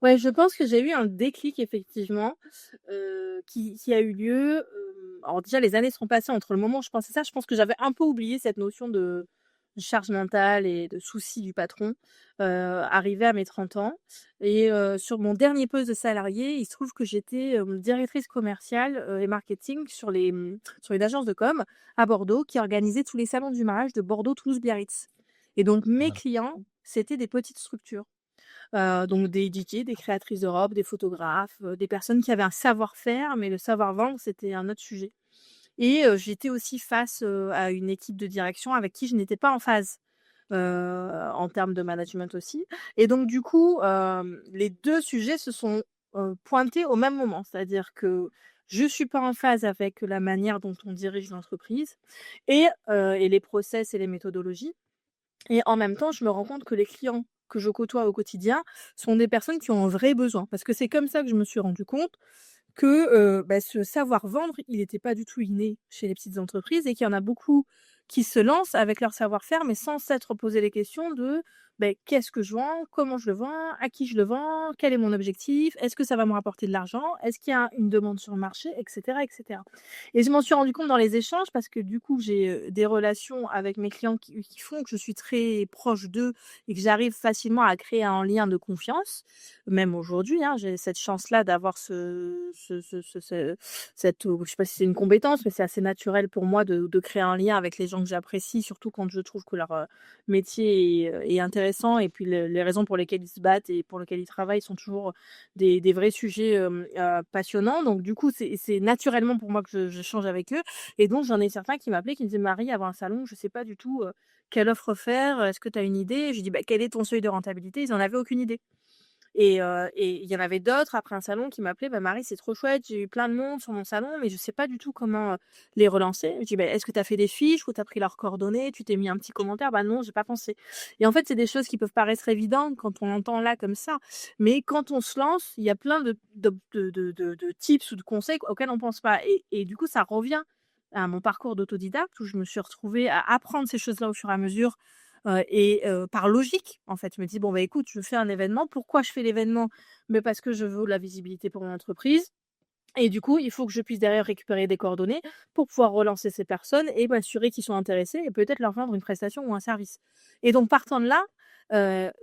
Speaker 2: Ouais, je pense que j'ai eu un déclic effectivement, qui a eu lieu, alors déjà les années sont passées entre le moment où je pensais ça, je pense que j'avais un peu oublié cette notion de charge mentale et de souci du patron, arrivée à mes 30 ans et sur mon dernier poste de salarié, il se trouve que j'étais, directrice commerciale, et marketing sur une agence de com à Bordeaux qui organisait tous les salons du mariage de Bordeaux, Toulouse, Biarritz et donc mes
Speaker 1: Voilà.
Speaker 2: clients, c'était des petites structures. Donc des DJ, des créatrices de robes, des photographes, des personnes qui avaient un savoir-faire, mais le savoir-vendre, c'était un autre sujet et j'étais aussi face, à une équipe de direction avec qui je n'étais pas en phase, en termes de management aussi et donc du coup, les 2 sujets se sont, pointés au même moment. C'est-à-dire que je suis pas en phase avec la manière dont on dirige l'entreprise et les process et les méthodologies et en même temps, je me rends compte que les clients que je côtoie au quotidien sont des personnes qui ont un vrai besoin. Parce que c'est comme ça que je me suis rendu compte que, ce savoir-vendre, il était pas du tout inné chez les petites entreprises et qu'il y en a beaucoup qui se lancent avec leur savoir-faire, mais sans s'être posé les questions de, «Qu'est-ce que je vends? Comment je le vends? À qui je le vends? Quel est mon objectif? Est-ce que ça va me rapporter de l'argent? Est-ce qu'il y a une demande sur le marché?» et cetera et cetera et je m'en suis rendu compte dans les échanges parce que du coup, j'ai, des relations avec mes clients qui font que je suis très proche d'eux et que j'arrive facilement à créer un lien de confiance. Même aujourd'hui, hein, j'ai cette chance-là d'avoir cette, je sais pas si c'est une compétence, mais c'est assez naturel pour moi de créer un lien avec les gens que j'apprécie, surtout quand je trouve que leur, métier est intéressant et puis les raisons pour lesquelles ils se battent et pour lesquelles ils travaillent sont toujours des vrais sujets, passionnants. Donc du coup, c'est naturellement pour moi que j'échange avec eux et donc j'en ai certains qui m'appelaient, qui me disaient: «Marie, avant un salon, je sais pas du tout, quelle offre faire, est-ce que tu as une idée?» Je lui dis: «Quel est ton seuil de rentabilité?» Ils en avaient aucune idée. Et il y en avait d'autres après un salon qui m'appelaient: «Bah, Marie, c'est trop chouette, j'ai eu plein de monde sur mon salon, mais je sais pas du tout comment, les relancer». Je dis: «Beh, est-ce que tu as fait des fiches ou tu as pris leurs coordonnées? Tu t'es mis un petit commentaire?» «Bah, non, j'ai pas pensé». Et en fait, c'est des choses qui peuvent paraître évidentes quand on entend là comme ça, mais quand on se lance, il y a plein de tips ou de conseils auxquels on pense pas et du coup, ça revient à mon parcours d'autodidacte où je me suis retrouvée à apprendre ces choses-là au fur et à mesure, par logique, en fait. Je me dis: «Bon, bah, écoute, je fais un événement. Pourquoi je fais l'événement? Mais parce que je veux de la visibilité pour mon entreprise et du coup, il faut que je puisse derrière récupérer des coordonnées pour pouvoir relancer ces personnes et m'assurer qu'ils sont intéressés et peut-être leur vendre une prestation ou un service». Et donc partant de là,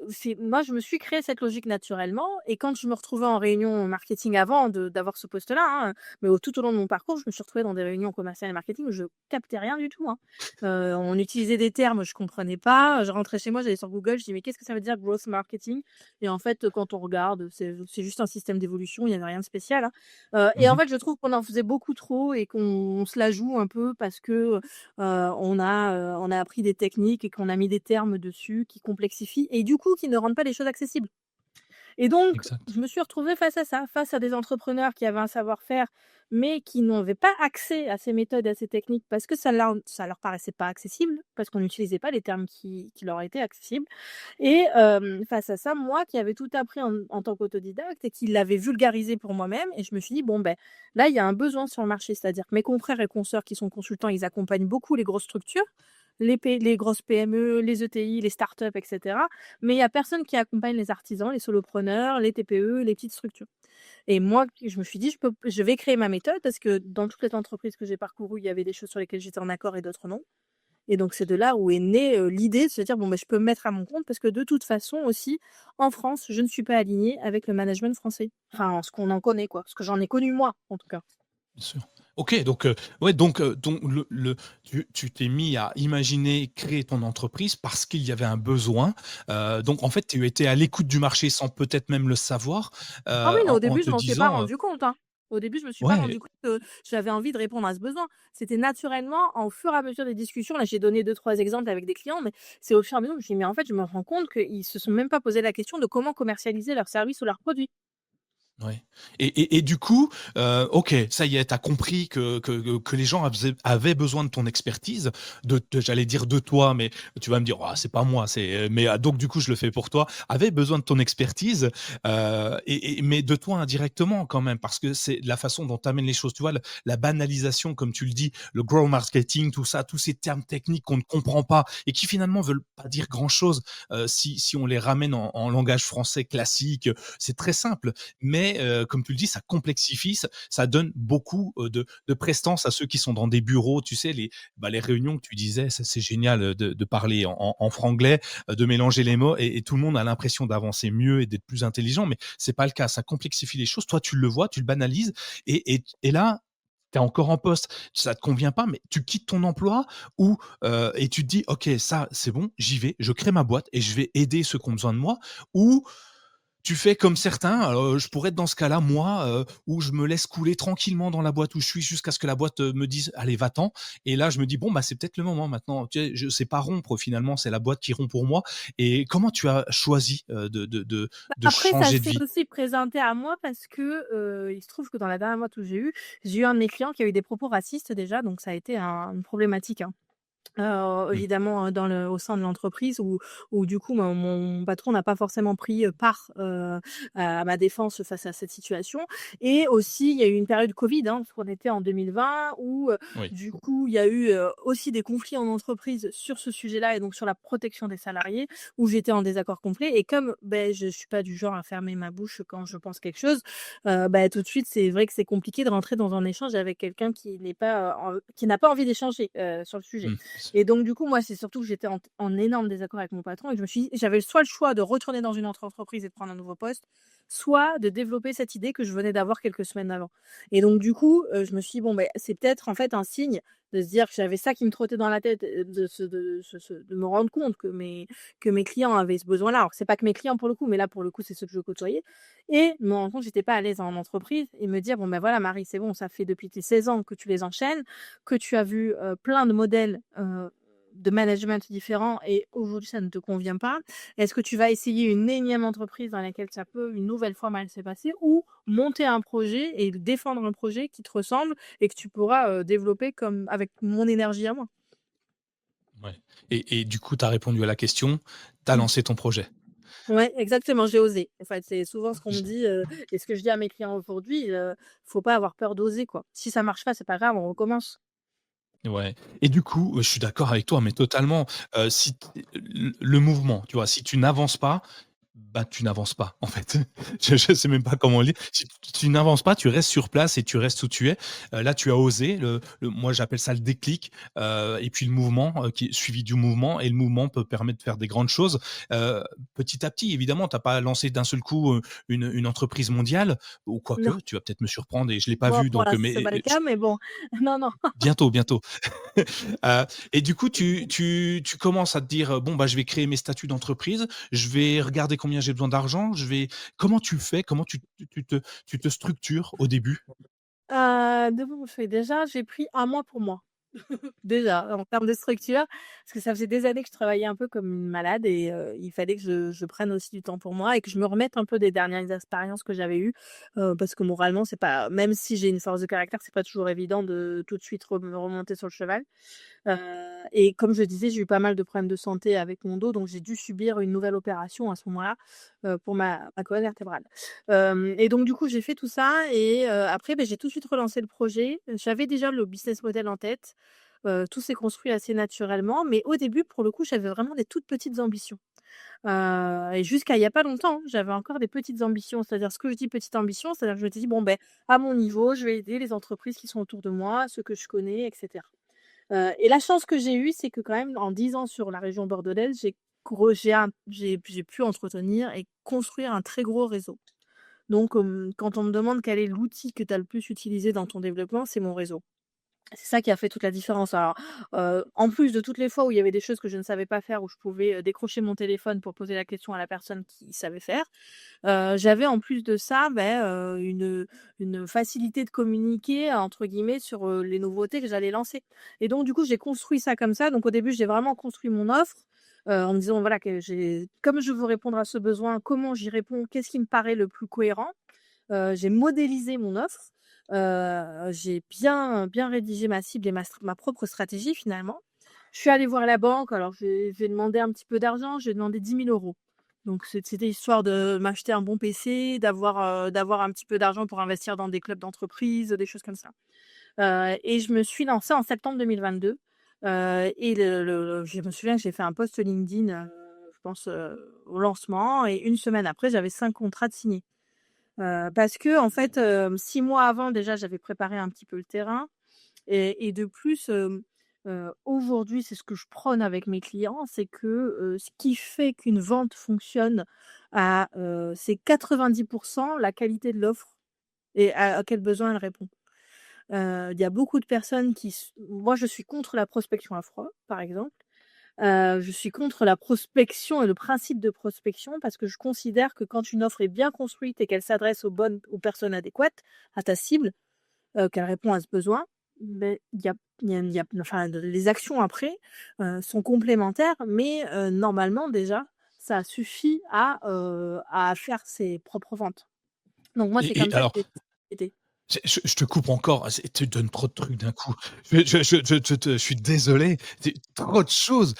Speaker 2: c'est moi je me suis créé cette logique naturellement et quand je me retrouvais en réunion marketing avant d'avoir ce poste-là, hein, mais tout au long de mon parcours, je me suis retrouvée dans des réunions commerciales et marketing où je captais rien du tout, hein. On utilisait des termes, je comprenais pas, je rentrais chez moi, j'allais sur Google, je dis: «Mais qu'est-ce que ça veut dire growth marketing?» Et en fait, quand on regarde, c'est juste un système d'évolution, il y avait rien de spécial, hein. Et en
Speaker 1: Mmh.
Speaker 2: fait, je trouve qu'on en faisait beaucoup trop et qu'on se la joue un peu parce que, on a appris des techniques et qu'on a mis des termes dessus qui complexifient et du coup, qui ne rendent pas les choses accessibles. Et donc,
Speaker 1: Exact.
Speaker 2: je me suis retrouvée face à ça, face à des entrepreneurs qui avaient un savoir-faire, mais qui n'avaient pas accès à ces méthodes et à ces techniques parce que ça leur paraissait pas accessible, parce qu'on n'utilisait pas les termes qui leur étaient accessibles. Et face à ça, moi qui avais tout appris en tant qu'autodidacte et qui l'avais vulgarisé pour moi-même et je me suis dit: «Bon, ben là, il y a un besoin sur le marché». C'est-à-dire que mes confrères et consoeurs qui sont consultants, ils accompagnent beaucoup les grosses structures, les grosses PME, les ETI, les startups et cetera. Mais il y a personne qui accompagne les artisans, les solopreneurs, les TPE, les petites structures. Et moi, je me suis dit: «Je vais créer ma méthode» parce que dans toutes les entreprises que j'ai parcourues, il y avait des choses sur lesquelles j'étais en accord et d'autres non. Et donc c'est de là où est née, l'idée de se dire: «Bon, bah, je peux me mettre à mon compte» parce que de toute façon aussi, en France, je ne suis pas alignée avec le management français. Enfin, ce qu'on en connaît quoi, ce que j'en ai connu moi, en tout cas.
Speaker 1: Bien sûr. OK, donc ouais, donc tu t'es mis à imaginer créer ton entreprise parce qu'il y avait un besoin, donc en fait, tu étais à l'écoute du marché sans peut-être même le savoir,
Speaker 2: Ah oui, non, au
Speaker 1: en
Speaker 2: début,
Speaker 1: te
Speaker 2: je m'en suis pas
Speaker 1: disant,
Speaker 2: rendu compte, hein. Au début, je me suis pas
Speaker 1: ouais,
Speaker 2: rendu compte que j'avais envie de répondre à ce besoin. C'était naturellement, au fur et à mesure des discussions, là, j'ai donné 2 3 exemples avec des clients, mais c'est au fur et à mesure, je me suis dit: «Mais en fait, je me rends compte qu'ils se sont même pas posé la question de comment commercialiser leurs services ou leurs produits».
Speaker 1: ouais, et du coup, OK, ça y est, tu as compris que les gens avaient besoin de ton expertise, de j'allais dire de toi, mais tu vas me dire: «Ah, c'est pas moi, c'est» mais donc du coup, je le fais pour toi, avaient besoin de ton expertise, mais de toi indirectement quand même, parce que c'est la façon dont tu amènes les choses. Tu vois, la banalisation, comme tu le dis, le grow marketing, tout ça, tous ces termes techniques qu'on ne comprend pas et qui finalement veulent pas dire grand-chose, si on les ramène en langage français classique, c'est très simple mais comme tu le dis, ça complexifie, ça donne beaucoup, de prestance à ceux qui sont dans des bureaux. Tu sais, les réunions que tu disais, ça c'est génial, de parler en franglais, de mélanger les mots et tout le monde a l'impression d'avancer mieux et d'être plus intelligent, mais c'est pas le cas. Ça complexifie les choses. Toi, tu le vois, tu le banalises et là, tu es encore en poste, ça te convient pas, mais tu quittes ton emploi ou et tu te dis: «OK, ça, c'est bon, j'y vais, je crée ma boîte et je vais aider ceux qui ont besoin de moi» ou tu fais comme certains, je pourrais être dans ce cas-là, moi, où je me laisse couler tranquillement dans la boîte où je suis jusqu'à ce que la boîte, me dise: «Allez, va-t'en» et là, je me dis: «Bon, bah, c'est peut-être le moment maintenant». Tu sais, je sais pas rompre finalement, c'est la boîte qui rompt pour moi et comment tu as choisi,
Speaker 2: Bah,
Speaker 1: de
Speaker 2: après ça
Speaker 1: changer de
Speaker 2: s'est
Speaker 1: vie?
Speaker 2: aussi présenté à moi parce que, il se trouve que dans la dernière boîte où j'ai eu un de mes clients qui a eu des propos racistes déjà, donc ça a été une problématique, hein.
Speaker 1: Mmh,
Speaker 2: Évidemment, au sein de l'entreprise où du coup mon patron n'a pas forcément pris, part, à ma défense face à cette situation et aussi il y a eu une période covid, hein, parce qu'on était en 2020 où,
Speaker 1: oui.
Speaker 2: du coup il y a eu, aussi des conflits en entreprise sur ce sujet-là et donc sur la protection des salariés où j'étais en désaccord complet et comme, beh, je suis pas du genre à fermer ma bouche quand je pense quelque chose, bah, tout de suite c'est vrai que c'est compliqué de rentrer dans un échange avec quelqu'un qui n'a pas envie d'échanger, sur le sujet.
Speaker 1: Mmh,
Speaker 2: Et donc du coup, moi, c'est surtout que j'étais en énorme désaccord avec mon patron et je me suis dit j'avais soit le choix de retourner dans une autre entreprise et de prendre un nouveau poste, soit de développer cette idée que je venais d'avoir quelques semaines avant. Et donc du coup, je me suis dit: «Bon, beh, c'est peut-être, en fait, un signe de se dire que j'avais ça qui me trottait dans la tête, de me rendre compte que mes clients avaient ce besoin-là». Alors c'est pas que mes clients pour le coup, mais là, pour le coup, c'est ceux que je côtoyais et me rendre compte que j'étais pas à l'aise en entreprise et me dire: «Bon, ben, voilà, Marie, c'est bon, ça fait depuis tes 16 ans que tu les enchaînes, que tu as vu, plein de modèles, de management différents et aujourd'hui ça ne te convient pas? Est-ce que tu vas essayer une énième entreprise dans laquelle ça peut une nouvelle fois mal se passer ou monter un projet et défendre un projet qui te ressemble et que tu pourras, développer comme avec mon énergie à moi?
Speaker 1: Ouais, et du coup, tu as répondu à la question, tu as
Speaker 2: Mmh.
Speaker 1: lancé ton projet.
Speaker 2: Ouais, exactement, j'ai osé. En fait, c'est souvent ce qu'on me
Speaker 1: J
Speaker 2: dit, et ce que je dis à mes clients aujourd'hui, faut pas avoir peur d'oser, quoi. Si ça marche pas, c'est pas grave, on recommence.
Speaker 1: Ouais, et du coup, je suis d'accord avec toi, mais totalement, si t le mouvement, tu vois? Si tu n'avances pas, bah, tu n'avances pas, en fait. Je sais même pas comment le dire. Si tu n'avances pas, tu restes sur place et tu restes où tu es. Là, tu as osé, moi, j'appelle ça le déclic, et puis le mouvement, qui est suivi du mouvement, et le mouvement peut permettre de faire des grandes choses. Heu, Petit à petit, évidemment, tu as pas lancé d'un seul coup, une entreprise mondiale, ou
Speaker 2: Non,
Speaker 1: quoique, tu vas peut-être me surprendre et je l'ai pas
Speaker 2: bon,
Speaker 1: vu,
Speaker 2: pour
Speaker 1: donc
Speaker 2: l'instant, c'est
Speaker 1: mais
Speaker 2: pas le cas, mais bon, non, non.
Speaker 1: bientôt, bientôt. Heu et du coup, tu commences à te dire, «Bon, bah, je vais créer mes statuts d'entreprise, je vais regarder combien j'ai besoin d'argent, je vais». Comment tu fais? Comment tu te structures au début?
Speaker 2: De mon fait, déjà, j'ai pris un mois pour moi. Déjà, en termes de structure, parce que ça faisait des années que je travaillais un peu comme une malade et il fallait que je prenne aussi du temps pour moi et que je me remette un peu des dernières expériences que j'avais eues, parce que moralement, c'est pas même si j'ai une force de caractère, c'est pas toujours évident de tout de suite me remonter sur le cheval. Heu et comme je disais, j'ai eu pas mal de problèmes de santé avec mon dos, donc j'ai dû subir une nouvelle opération à ce moment-là, pour ma colonne vertébrale. Et donc du coup, j'ai fait tout ça et après, beh, j'ai tout de suite relancé le projet. J'avais déjà le business model en tête. Tout s'est construit assez naturellement, mais au début, pour le coup, j'avais vraiment des toutes petites ambitions. Et jusqu'à il y a pas longtemps, hein, j'avais encore des petites ambitions. C'est-à-dire ce que je dis petite ambition, c'est-à-dire que je m'étais dit: «Bon, beh, à mon niveau, je vais aider les entreprises qui sont autour de moi, ceux que je connais et cetera». Et la chance que j'ai eue, c'est que quand même en 10 ans sur la région bordelaise, j'ai pu entretenir et construire un très gros réseau. Donc, quand on me demande quel est l'outil que tu as le plus utilisé dans ton développement, c'est mon réseau. C'est ça qui a fait toute la différence. Alors, en plus de toutes les fois où il y avait des choses que je ne savais pas faire, où je pouvais, décrocher mon téléphone pour poser la question à la personne qui savait faire, j'avais en plus de ça, une facilité de communiquer entre guillemets sur, les nouveautés que j'allais lancer et donc du coup, j'ai construit ça comme ça. Donc au début, j'ai vraiment construit mon offre, en me disant voilà que j'ai comme je veux répondre à ce besoin, comment j'y réponds? Qu'est-ce qui me paraît le plus cohérent? J'ai modélisé mon offre, j'ai bien rédigé ma cible et ma propre stratégie finalement. Je suis allée voir la banque, alors j'ai demandé un petit peu d'argent, j'ai demandé 10 000 €. Donc c'était histoire de m'acheter un bon PC, d'avoir un petit peu d'argent pour investir dans des clubs d'entreprise, des choses comme ça. Et je me suis lancée en septembre 2022, et je me souviens que j'ai fait un post LinkedIn, je pense, au lancement et une semaine après, j'avais 5 contrats de signés. Parce qu'en fait, 6 mois avant déjà, j'avais préparé un petit peu le terrain et de plus, aujourd'hui, c'est ce que je prône avec mes clients, c'est que, ce qui fait qu'une vente fonctionne c'est 90 la qualité de l'offre et à quel besoin elle répond. Il y a beaucoup de personnes moi, je suis contre la prospection à froid, par exemple. Je suis contre la prospection et le principe de prospection parce que je considère que quand une offre est bien construite et qu'elle s'adresse aux personnes adéquates, à ta cible, qu'elle répond à ce besoin, beh, il y a enfin, les actions après, sont complémentaires mais normalement déjà, ça suffit à faire ses propres ventes. Donc moi, c'est
Speaker 1: Et
Speaker 2: comme ça que
Speaker 1: alors,
Speaker 2: j'ai aidé.
Speaker 1: je te coupe encore, tu donnes trop de trucs d'un coup. Je suis désolé, c'est trop de choses.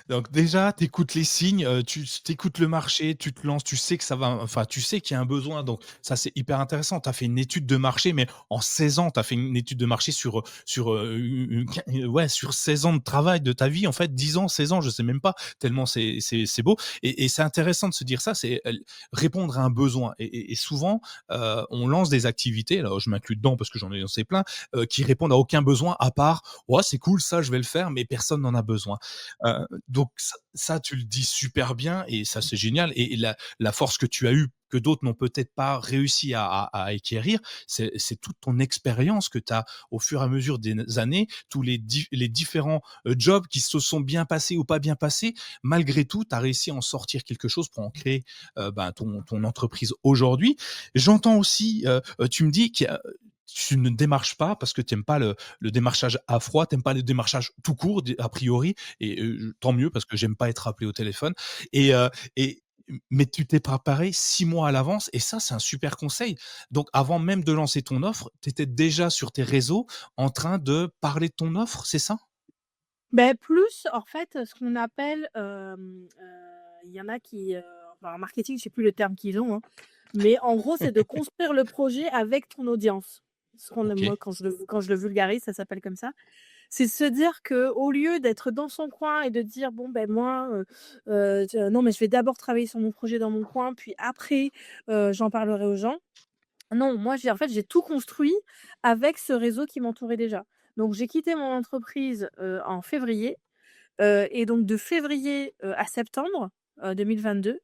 Speaker 1: Donc déjà, tu écoutes les signes, tu écoutes le marché, tu te lances, tu sais que ça va, enfin, tu sais qu'il y a un besoin, donc ça, c'est hyper intéressant. Tu as fait une étude de marché, mais en 16 ans, tu as fait une étude de marché ouais, sur 16 ans de travail de ta vie, en fait, 10 ans, 16 ans, je sais même pas, tellement c'est beau, et c'est intéressant de se dire ça, c'est, répondre à un besoin, et souvent, on lance des activités, alors je m'inclus dedans parce que j'en ai lancé plein, qui répondent à aucun besoin à part: «Ouais, c'est cool, ça, je vais le faire», mais personne n'en a besoin. Donc ça, tu le dis super bien, et ça, c'est génial, et la force que tu as eue, que d'autres n'ont peut-être pas réussi à acquérir, c'est toute ton expérience que tu as au fur et à mesure des années, tous les différents, jobs qui se sont bien passés ou pas bien passés. Malgré tout, tu as réussi à en sortir quelque chose pour en créer, ben, ton entreprise aujourd'hui. J'entends aussi, tu me dis qu'il y a tu ne démarches pas parce que tu aimes pas le démarchage à froid, tu aimes pas le démarchage tout court a priori et tant mieux parce que j'aime pas être appelé au téléphone et mais tu t'es préparé 6 mois à l'avance et ça, c'est un super conseil. Donc avant même de lancer ton offre, tu étais déjà sur tes réseaux en train de parler de ton offre, c'est ça?
Speaker 2: Beh, plus en fait, ce qu'on appelle, il y en a qui, enfin en marketing, je sais plus le terme qu'ils ont, hein, mais en gros, c'est de construire le projet avec ton audience. Ce qu'on
Speaker 1: OK.
Speaker 2: moi, quand je le vulgarise, ça s'appelle comme ça. C'est de se dire qu'au lieu d'être dans son coin et de dire: «Bon, ben moi, non, mais je vais d'abord travailler sur mon projet dans mon coin, puis après, j'en parlerai aux gens». Non, moi, j'ai tout construit avec ce réseau qui m'entourait déjà. Donc j'ai quitté mon entreprise, en février. Et donc de février, à septembre, 2022,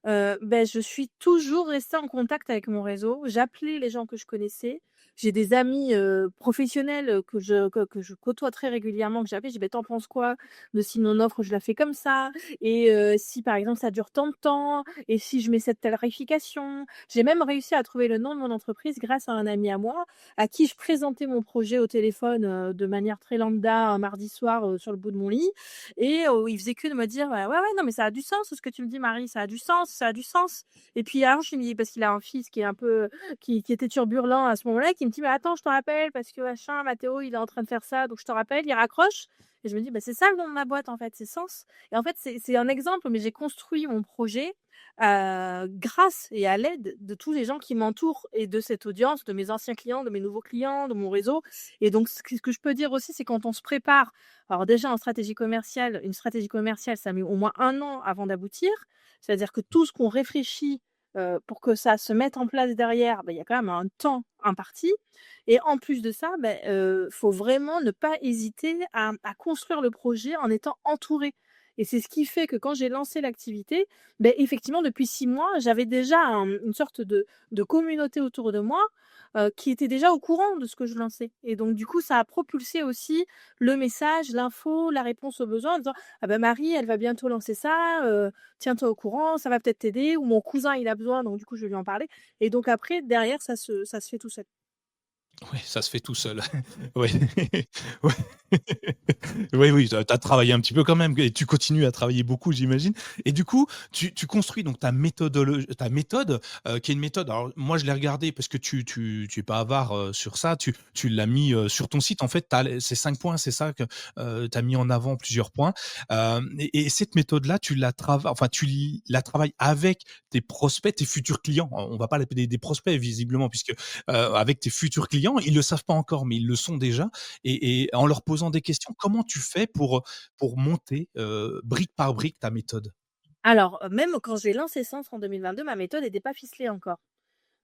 Speaker 2: je suis toujours restée en contact avec mon réseau. J'appelais les gens que je connaissais. J'ai des amis, professionnels, que je côtoie très régulièrement, que j'appelle, je dis: «Beh, tu penses quoi de si mon offre, je la fais comme ça? Et si par exemple ça dure tant de temps? Et si je mets cette tarification?» J'ai même réussi à trouver le nom de mon entreprise grâce à un ami à moi, à qui je présentais mon projet au téléphone, de manière très lambda un mardi soir, sur le bout de mon lit. Et il faisait que de me dire: «Ouais, ouais, non, mais ça a du sens ce que tu me dis Marie, ça a du sens, ça a du sens». Et puis alors je lui dis parce qu'il a un fils qui est un peu qui était turbulent à ce moment-là, qui me dit: «Mais attends, je te rappelle parce que machin, Mathéo, il est en train de faire ça, donc je te rappelle». Il raccroche et je me dis: «Bah, c'est ça le nom de ma boîte en fait, c'est Sens». Et en fait, c'est un exemple, mais j'ai construit mon projet, grâce et à l'aide de tous les gens qui m'entourent et de cette audience, de mes anciens clients, de mes nouveaux clients, de mon réseau. Et donc ce que je peux dire aussi, c'est quand on se prépare, alors déjà en stratégie commerciale, une stratégie commerciale, ça met au moins 1 an avant d'aboutir. C'est-à-dire que tout ce qu'on réfléchit, pour que ça se mette en place derrière, il y a quand même un temps imparti. Et en plus de ça, faut vraiment ne pas hésiter à construire le projet en étant entouré. Et c'est ce qui fait que quand j'ai lancé l'activité, effectivement depuis 6 mois, j'avais déjà une sorte de communauté autour de moi, qui était déjà au courant de ce que je lançais. Et donc du coup, ça a propulsé aussi le message, l'info, la réponse aux besoins en disant: «Ah ben Marie, elle va bientôt lancer ça, tiens-toi au courant, ça va peut-être t'aider», ou «Mon cousin, il a besoin, donc du coup, je vais lui en parler». Et donc après, derrière, ça se fait tout seul.
Speaker 1: Oui, ça se fait tout seul. Oui. Ouais. Oui, oui, tu as travaillé un petit peu quand même et tu continues à travailler beaucoup, j'imagine et du coup, tu construis donc ta méthode, qui est une méthode alors moi je l'ai regardée parce que tu es pas avare, sur ça, tu l'as mis, sur ton site en fait, tu as ces 5 points, c'est ça que, tu as mis en avant plusieurs points, et cette méthode-là, tu la travailles avec tes prospects, tes futurs clients. On va pas l'appeler des prospects visiblement puisque avec tes futurs clients. Ils le savent pas encore, mais ils le sont déjà et en leur posant des questions, comment tu fais pour monter, brique par brique ta méthode?
Speaker 2: Alors, même quand j'ai lancé Centre en 2022, ma méthode n'était pas ficelée encore.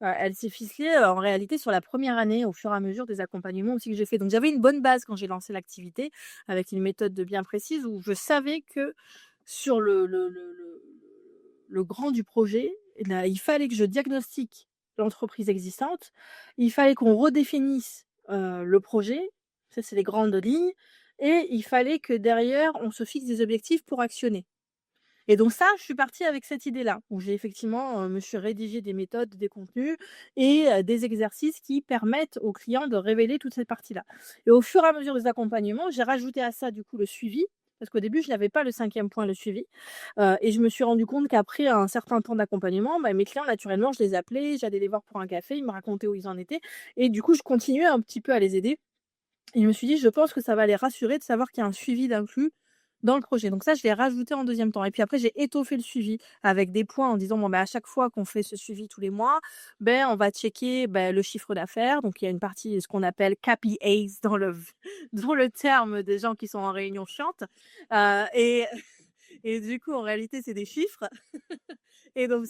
Speaker 2: Elle s'est ficelée, en réalité sur la première année, au fur et à mesure des accompagnements aussi que j'ai fait. Donc j'avais une bonne base quand j'ai lancé l'activité, avec une méthode de bien précise où je savais que sur le grand du projet, là, il fallait que je diagnostique l'entreprise existante, il fallait qu'on redéfinisse, le projet, ça c'est les grandes lignes, et il fallait que derrière on se fixe des objectifs pour actionner. Et donc ça, je suis partie avec cette idée-là, où j'ai effectivement, me suis rédigé des méthodes, des contenus et des exercices qui permettent aux clients de révéler toute cette partie-là. Et au fur et à mesure des accompagnements, j'ai rajouté à ça, du coup, le suivi, parce qu'au début, je n'avais pas le cinquième point, le suivi. Et je me suis rendu compte qu'après un certain temps d'accompagnement, mes clients, naturellement, je les appelais, j'allais les voir pour un café, ils me racontaient où ils en étaient et du coup, je continuais un petit peu à les aider. Et je me suis dit: «Je pense que ça va les rassurer de savoir qu'il y a un suivi d'inclus dans le projet». Donc ça, je l'ai rajouté en deuxième temps et puis après j'ai étoffé le suivi avec des points en disant: «Bon, à chaque fois qu'on fait ce suivi tous les mois, on va checker, le chiffre d'affaires». Donc il y a une partie, ce qu'on appelle KPIs dans le terme des gens qui sont en réunion chiante, et et du coup, en réalité, c'est des chiffres. Et donc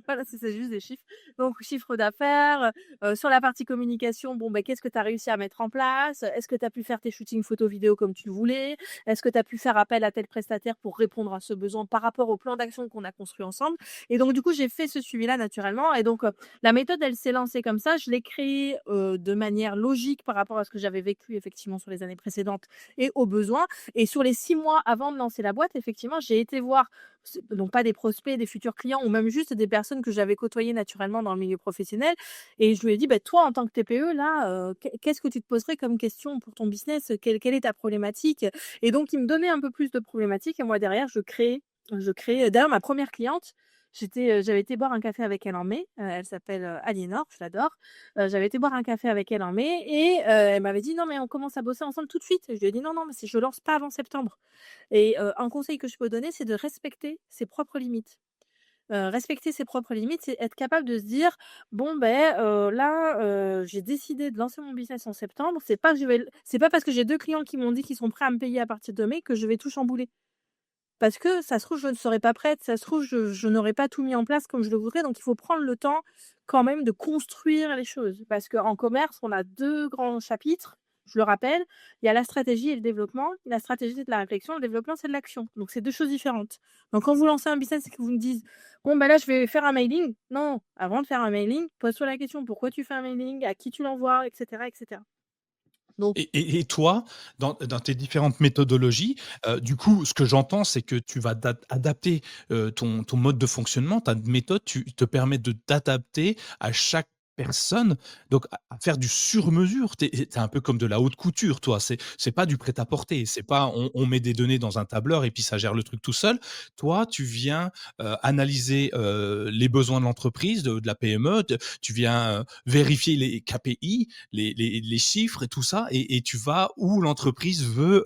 Speaker 2: voilà, c'est juste des chiffres. Donc chiffre d'affaires, sur la partie communication, bon, qu'est-ce que tu as réussi à mettre en place? Est-ce que tu as pu faire tes shootings photos vidéo comme tu le voulais? Est-ce que tu as pu faire appel à tel prestataire pour répondre à ce besoin par rapport au plan d'action qu'on a construit ensemble? Et donc du coup, j'ai fait ce suivi-là naturellement et donc, la méthode, elle s'est lancée comme ça. Je l'ai créée, de manière logique par rapport à ce que j'avais vécu effectivement sur les années précédentes et aux besoins. Et sur les 6 mois avant de lancer la boîte, effectivement, j'ai été voir donc pas des prospects, des futurs clients ou même juste des personnes que j'avais côtoyées naturellement dans le milieu professionnel et je lui ai dit: «Beh, toi en tant que TPE là, qu'est-ce que tu te poserais comme question pour ton business? Quelle est ta problématique?» Et donc il me donnait un peu plus de problématiques et moi derrière je créais d'ailleurs ma première cliente, j'avais été boire un café avec elle en mai, elle s'appelle, Aliénor, je l'adore. J'avais été boire un café avec elle en mai et elle m'avait dit: «Non mais on commence à bosser ensemble tout de suite». Et je lui ai dit: «Non, non, mais si je lance pas avant septembre». Et un conseil que je peux donner, c'est de respecter ses propres limites. Respecter ses propres limites, c'est être capable de se dire: «Bon ben, là, j'ai décidé de lancer mon business en septembre, c'est pas parce que j'ai 2 clients qui m'ont dit qu'ils sont prêts à me payer à partir de mai que je vais tout chambouler». Parce que ça se trouve, je ne serai pas prête, ça se trouve, je n'aurai pas tout mis en place comme je le voudrais, donc il faut prendre le temps quand même de construire les choses. Parce qu'en commerce, on a 2 grands chapitres, je le rappelle, il y a la stratégie et le développement. La stratégie, c'est de la réflexion, le développement, c'est de l'action. Donc c'est 2 choses différentes. Donc quand vous lancez un business et que vous me dites: «Bon, bah, là, je vais faire un mailing», non, avant de faire un mailing, pose-toi la question: pourquoi tu fais un mailing? À qui tu l'envoies? Et cetera, et cetera. Donc
Speaker 1: Et toi, dans tes différentes méthodologies, du coup, ce que j'entends, c'est que tu vas adapter, ton mode de fonctionnement, ta méthode, tu te permet de t'adapter à chaque personne, donc à faire du sur-mesure. Tu es un peu comme de la haute couture, toi. C'est pas du prêt-à-porter, c'est pas on met des données dans un tableur et puis ça gère le truc tout seul. Toi, tu viens, analyser, les besoins de l'entreprise, de la PME, tu viens, vérifier les KPI, les chiffres et tout ça et tu vas où l'entreprise veut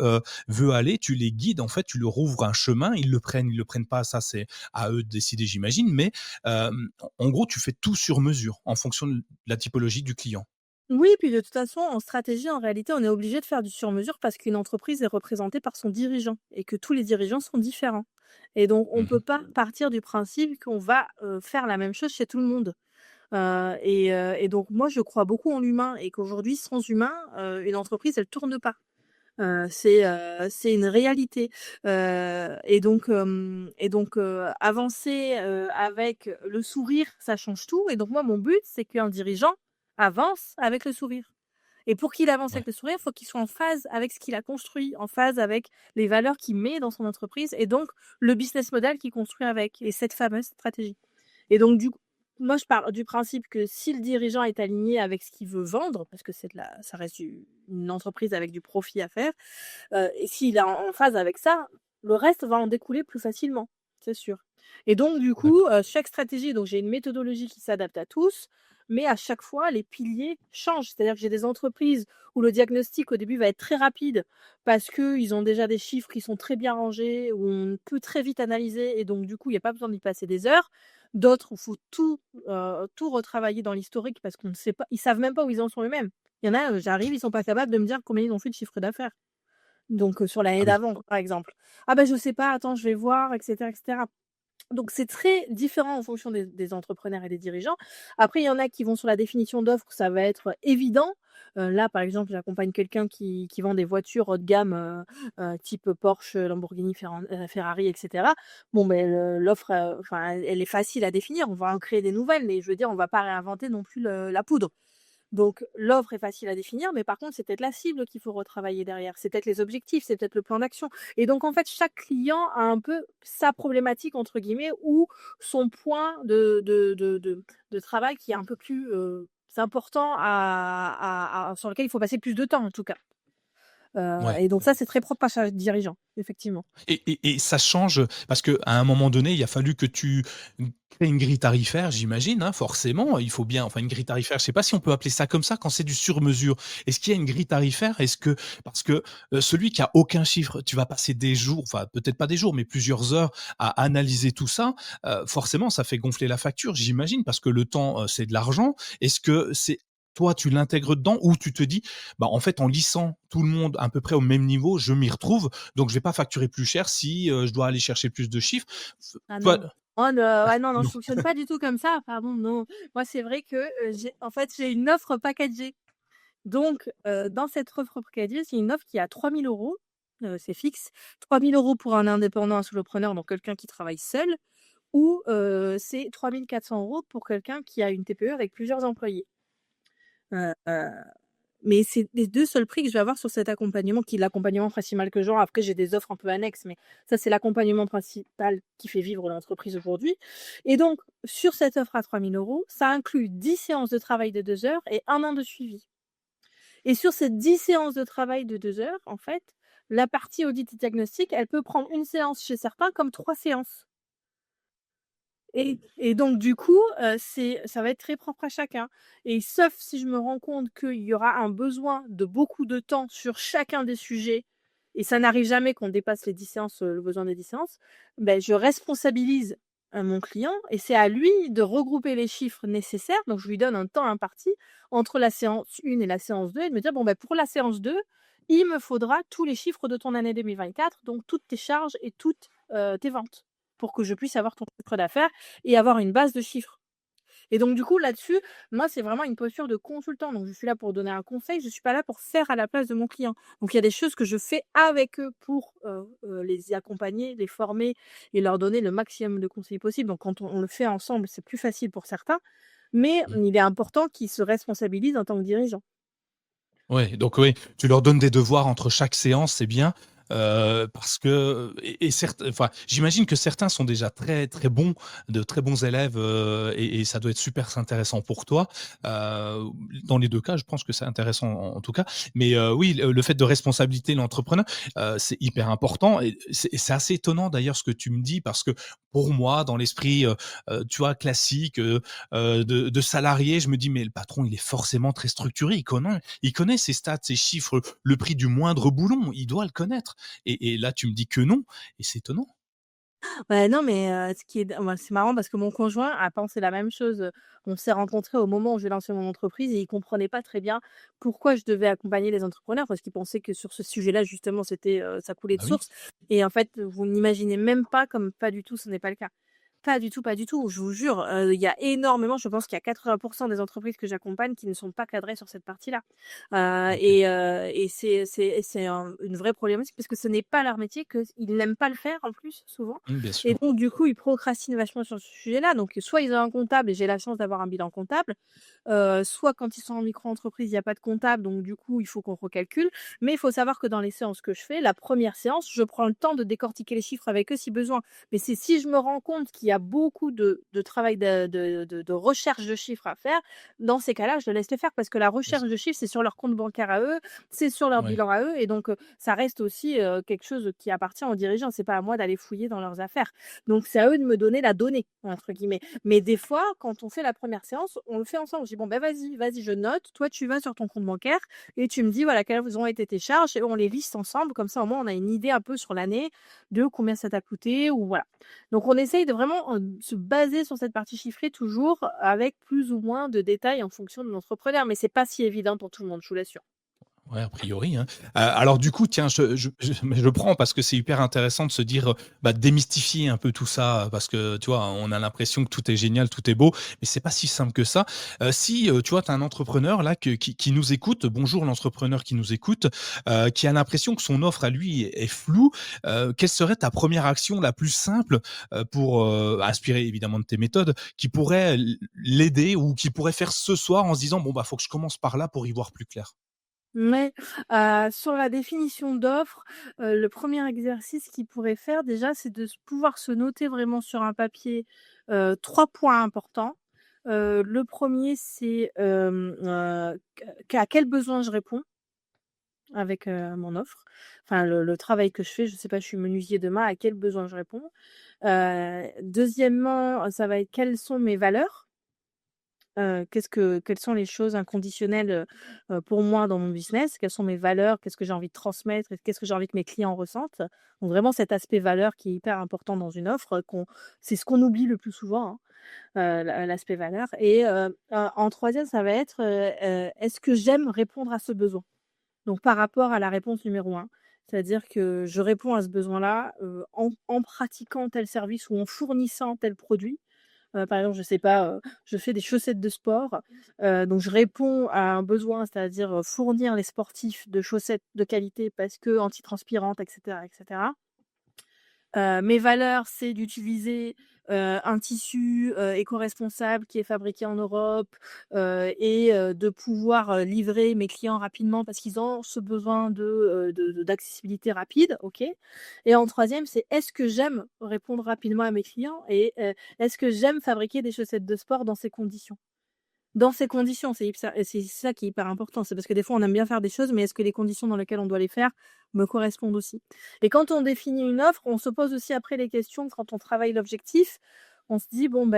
Speaker 1: aller, tu les guides, en fait, tu leur ouvres un chemin, ils le prennent pas, ça c'est à eux de décider j'imagine, mais en gros, tu fais tout sur mesure en fonction de la typologie du client.
Speaker 2: oui, puis de toute façon, en stratégie, en réalité, on est obligé de faire du sur-mesure parce qu'une entreprise est représentée par son dirigeant et que tous les dirigeants sont différents. Et donc, on ne peut
Speaker 1: Mmh.
Speaker 2: pas partir du principe qu'on va faire la même chose chez tout le monde. Et donc, moi, je crois beaucoup en l'humain et qu'aujourd'hui, sans humain, une entreprise, elle tourne pas. C'est une réalité. Et donc, avancer avec le sourire, ça change tout. Et donc, moi, mon but, c'est qu'un dirigeant avance avec le sourire. Et pour qu'il avance
Speaker 1: Ouais.
Speaker 2: avec le sourire, il faut qu'il soit en phase avec ce qu'il a construit, en phase avec les valeurs qu'il met dans son entreprise et donc le business model qu'il construit avec et cette fameuse stratégie. Et donc du coup, moi je pars du principe que si le dirigeant est aligné avec ce qu'il veut vendre, parce que ça reste une entreprise avec du profit à faire, et s'il est en phase avec ça, le reste va en découler plus facilement, c'est sûr. Et donc du coup,
Speaker 1: D'accord.
Speaker 2: chaque stratégie donc j'ai une méthodologie qui s'adapte à tous, mais à chaque fois les piliers changent. C'est-à-dire que j'ai des entreprises où le diagnostic au début va être très rapide parce qu'ils ont déjà des chiffres qui sont très bien rangés, où on peut très vite analyser et donc du coup, il y a pas besoin d'y passer des heures. D'autres où il faut tout retravailler dans l'historique parce qu'on ne sait pas ils savent même pas où ils en sont eux-mêmes. Il y en a, j'arrive, ils sont pas capables de me dire combien ils ont fait de chiffre d'affaires. Donc, sur
Speaker 1: Ah
Speaker 2: l'année
Speaker 1: oui.
Speaker 2: d'avant, par exemple. «Ah bah, je sais pas, attends, je vais voir» et cetera et cetera. Donc c'est très différent en fonction des entrepreneurs et des dirigeants. Après, il y en a qui vont sur la définition d'offre, ça va être évident. Là, par exemple, j'accompagne quelqu'un qui vend des voitures haut de gamme, type Porsche, Lamborghini, Ferrari et cetera. Bon, beh, l'offre, enfin, elle est facile à définir. On va en créer des nouvelles, mais je veux dire, on va pas réinventer non plus la poudre. Donc l'offre est facile à définir, mais par contre, c'est peut-être la cible qu'il faut retravailler derrière. C'est peut-être les objectifs, c'est peut-être le plan d'action. Et donc, en fait, chaque client a un peu sa «problématique» entre guillemets ou son point de travail qui est un peu plus, important sur lequel il faut passer plus de temps, en tout cas.
Speaker 1: Ouais.
Speaker 2: Et donc ça, c'est très propre à chaque dirigeant, effectivement.
Speaker 1: Et ça change, parce qu'à un moment donné, il a fallu que tu crées une grille tarifaire, j'imagine, hein, forcément. Il faut bien enfin une grille tarifaire, je sais pas si on peut appeler ça comme ça quand c'est du sur-mesure. Est-ce qu'il y a une grille tarifaire? Est-ce que parce que, celui qui a aucun chiffre, tu vas passer des jours, enfin peut-être pas des jours, mais plusieurs heures à analyser tout ça, forcément ça fait gonfler la facture, j'imagine, parce que le temps, c'est de l'argent. Est-ce que c'est toi, tu l'intègres dedans ou tu te dis: «Bah, en fait, en lissant tout le monde à peu près au même niveau, je m'y retrouve, donc je vais pas facturer plus cher si, je dois aller chercher plus de chiffres. F
Speaker 2: Ah
Speaker 1: toi
Speaker 2: non. Oh ne ah non, non, je
Speaker 1: non.
Speaker 2: fonctionne pas du tout comme ça, pardon, non. Moi, c'est vrai que, j'ai une offre packagée. Donc, dans cette offre packagée, c'est une offre qui est à 3 000 €, c'est fixe. 3 000 € pour un indépendant, un solopreneur, donc quelqu'un qui travaille seul ou, c'est 3 400 € pour quelqu'un qui a une TPE avec plusieurs employés. Heu Mais c'est les 2 seuls prix que je vais avoir sur cet accompagnement qui est l'accompagnement principal que j'aurai. Après, j'ai des offres un peu annexes, mais ça, c'est l'accompagnement principal qui fait vivre l'entreprise aujourd'hui et donc sur cette offre à 3 000 €, ça inclut 10 séances de travail de 2 heures et 1 an de suivi et sur ces 10 séances de travail de 2 heures, en fait, la partie audit et diagnostic, elle peut prendre une séance chez certains comme 3 séances. Et donc du coup, ça va être très propre à chacun et sauf si je me rends compte qu'il y aura un besoin de beaucoup de temps sur chacun des sujets et ça n'arrive jamais qu'on dépasse les 10 séances, le besoin des 10 séances, beh, je responsabilise, mon client et c'est à lui de regrouper les chiffres nécessaires. Donc je lui donne un temps imparti entre la séance 1 et la séance 2 et de me dire: «Bon, bah, pour la séance 2, il me faudra tous les chiffres de ton année 2024, donc toutes tes charges et toutes, tes ventes, pour que je puisse avoir ton chiffre d'affaires et avoir une base de chiffres». Et donc du coup, là-dessus, moi, c'est vraiment une posture de consultant. Donc je suis là pour donner un conseil, je suis pas là pour faire à la place de mon client. Donc il y a des choses que je fais avec eux pour, les accompagner, les former et leur donner le maximum de conseils possible. Donc quand on le fait ensemble, c'est plus facile pour certains, mais
Speaker 1: Mmh.
Speaker 2: il est important qu'ils se responsabilisent en tant que dirigeants.
Speaker 1: Ouais, donc oui, tu leur donnes des devoirs entre chaque séance, c'est bien, parce que et certes enfin, j'imagine que certains sont déjà très, très bons, de très bons élèves, et ça doit être super intéressant pour toi. Heu, Dans les 2 cas, je pense que c'est intéressant en tout cas. Mais, oui, le fait de responsabiliser l'entrepreneur, c'est hyper important et c'est assez étonnant d'ailleurs ce que tu me dis parce que pour moi, dans l'esprit, tu vois, classique, de salarié, je me dis: «Mais le patron, il est forcément très structuré, il connaît ses stats, ses chiffres, le prix du moindre boulon, il doit le connaître et là, tu me dis que non et c'est étonnant.
Speaker 2: Ouais, non, mais ce qui est d moi, c'est marrant parce que mon conjoint a pensé la même chose, on s'est rencontrés au moment où j'ai lancé mon entreprise et il comprenait pas très bien pourquoi je devais accompagner les entrepreneurs parce qu'il pensait que sur ce sujet-là, justement, c'était, ça coulait de
Speaker 1: Bah oui.
Speaker 2: source et en fait, vous n'imaginez même pas comme pas du tout, ce n'est pas le cas. Pas du tout, pas du tout. Je vous jure, il y a énormément je pense qu'il y a 80 des entreprises que j'accompagne qui ne sont pas cadrées sur cette partie-là.
Speaker 1: OK.
Speaker 2: Et c'est une vraie problématique parce que ce n'est pas leur métier, qu'ils n'aiment pas le faire en plus, souvent
Speaker 1: Mmh, bien
Speaker 2: et
Speaker 1: sûr.
Speaker 2: donc du coup, ils procrastinent vachement sur ce sujet-là. Donc soit ils ont un comptable et j'ai la chance d'avoir un bilan comptable, soit quand ils sont en micro-entreprise, il y a pas de comptable, donc du coup, il faut qu'on recalcule. Mais il faut savoir que dans les séances que je fais, la première séance, je prends le temps de décortiquer les chiffres avec eux si besoin. Mais c'est si je me rends compte qu'il y a beaucoup de travail de recherche de chiffres à faire, dans ces cas-là, je laisse les faire parce que la
Speaker 1: Bien
Speaker 2: recherche
Speaker 1: sûr.
Speaker 2: de chiffres, c'est sur leur compte bancaire à eux, c'est sur leur
Speaker 1: Ouais.
Speaker 2: bilan à eux et donc ça reste aussi, quelque chose qui appartient aux dirigeants. C'est pas à moi d'aller fouiller dans leurs affaires. Donc c'est à eux de me donner «la donnée» entre guillemets. Mais des fois, quand on fait la première séance, on le fait ensemble. Je dis: «Bon, ben vas-y, je note. Toi, tu vas sur ton compte bancaire et tu me dis, voilà, quelles ont été tes charges» et on les liste ensemble. Comme ça, au moins, on a une idée un peu sur l'année de combien ça t'a coûté ou voilà. Donc on essaye de vraiment, se baser sur cette partie chiffrée toujours avec plus ou moins de détails en fonction de l'entrepreneur. Mais c'est pas si évident pour tout le monde, je vous l'assure.
Speaker 1: Ouais, a priori, hein. Alors du coup, tiens, je prends parce que c'est hyper intéressant de se dire, bah, démystifier un peu tout ça, parce que, tu vois, on a l'impression que tout est génial, tout est beau, mais c'est pas si simple que ça. Si, tu vois, tu as un entrepreneur là qui nous écoute, bonjour l'entrepreneur qui nous écoute, qui a l'impression que son offre à lui est floue, quelle serait ta première action la plus simple, pour, inspirée évidemment de tes méthodes, qui pourrait l'aider ou qui pourrait faire ce soir en se disant: «Bon, bah, faut que je commence par là pour y voir plus clair»?
Speaker 2: Mais, sur la définition d'offre, le premier exercice qu'il pourrait faire déjà, c'est de pouvoir se noter vraiment sur un papier, 3 points importants. Le premier c'est, à quel besoin je réponds avec, mon offre. Enfin le travail que je fais, je sais pas, je suis menuisier demain, à quel besoin je réponds? Deuxièmement, ça va être quelles sont mes valeurs? Quelles sont les choses inconditionnelles, pour moi dans mon business? Quelles sont mes valeurs? Qu'est-ce que j'ai envie de transmettre? Et qu'est-ce que j'ai envie que mes clients ressentent? Donc vraiment cet aspect valeur qui est hyper important dans une offre, c'est ce qu'on oublie le plus souvent, hein, l'aspect valeur et en 3e, ça va être, est-ce que j'aime répondre à ce besoin? Donc par rapport à la réponse numéro un, c'est-à-dire que je réponds à ce besoin-là, en pratiquant tel service ou en fournissant tel produit. Par exemple, je sais pas, je fais des chaussettes de sport, donc je réponds à un besoin, c'est-à-dire, fournir les sportifs de chaussettes de qualité parce que antitranspirantes et cetera et cetera. Mes valeurs, c'est d'utiliser, un tissu, éco-responsable qui est fabriqué en Europe, de pouvoir, livrer mes clients rapidement parce qu'ils ont ce besoin d'accessibilité rapide, OK. Et en troisième, c'est est-ce que j'aime répondre rapidement à mes clients est-ce que j'aime fabriquer des chaussettes de sport dans ces conditions? Dans ces conditions, c'est ça qui est hyper important. C'est parce que des fois, on aime bien faire des choses, mais est-ce que les conditions dans lesquelles on doit les faire me correspondent aussi? Et quand on définit une offre, on se pose aussi après les questions quand on travaille l'objectif. On se dit: «Bon,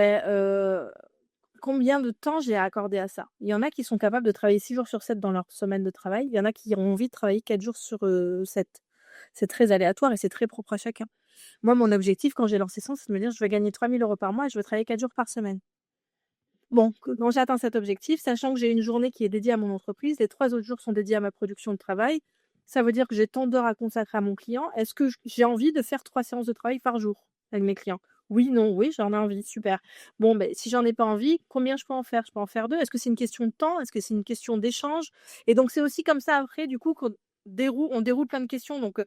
Speaker 2: combien de temps j'ai à accorder à ça?» Il y en a qui sont capables de travailler 6 jours sur 7 dans leur semaine de travail. Il y en a qui ont envie de travailler 4 jours sur, 7. C'est très aléatoire et c'est très propre à chacun. Moi, mon objectif quand j'ai lancé ça, c'est de me dire: «Je veux gagner 3 000 € par mois et je veux travailler 4 jours par semaine». Bon, quand j'atteins cet objectif, sachant que j'ai une journée qui est dédiée à mon entreprise, les 3 autres jours sont dédiés à ma production de travail, ça veut dire que j'ai tant d'heures à consacrer à mon client. Est-ce que j'ai envie de faire 3 séances de travail par jour avec mes clients? Oui, non, oui, j'en ai envie, super. Bon, si j'en ai pas envie, combien je peux en faire? Je peux en faire 2. Est-ce que c'est une question de temps? Est-ce que c'est une question d'échange? Et donc c'est aussi comme ça après du coup qu'on déroule plein de questions donc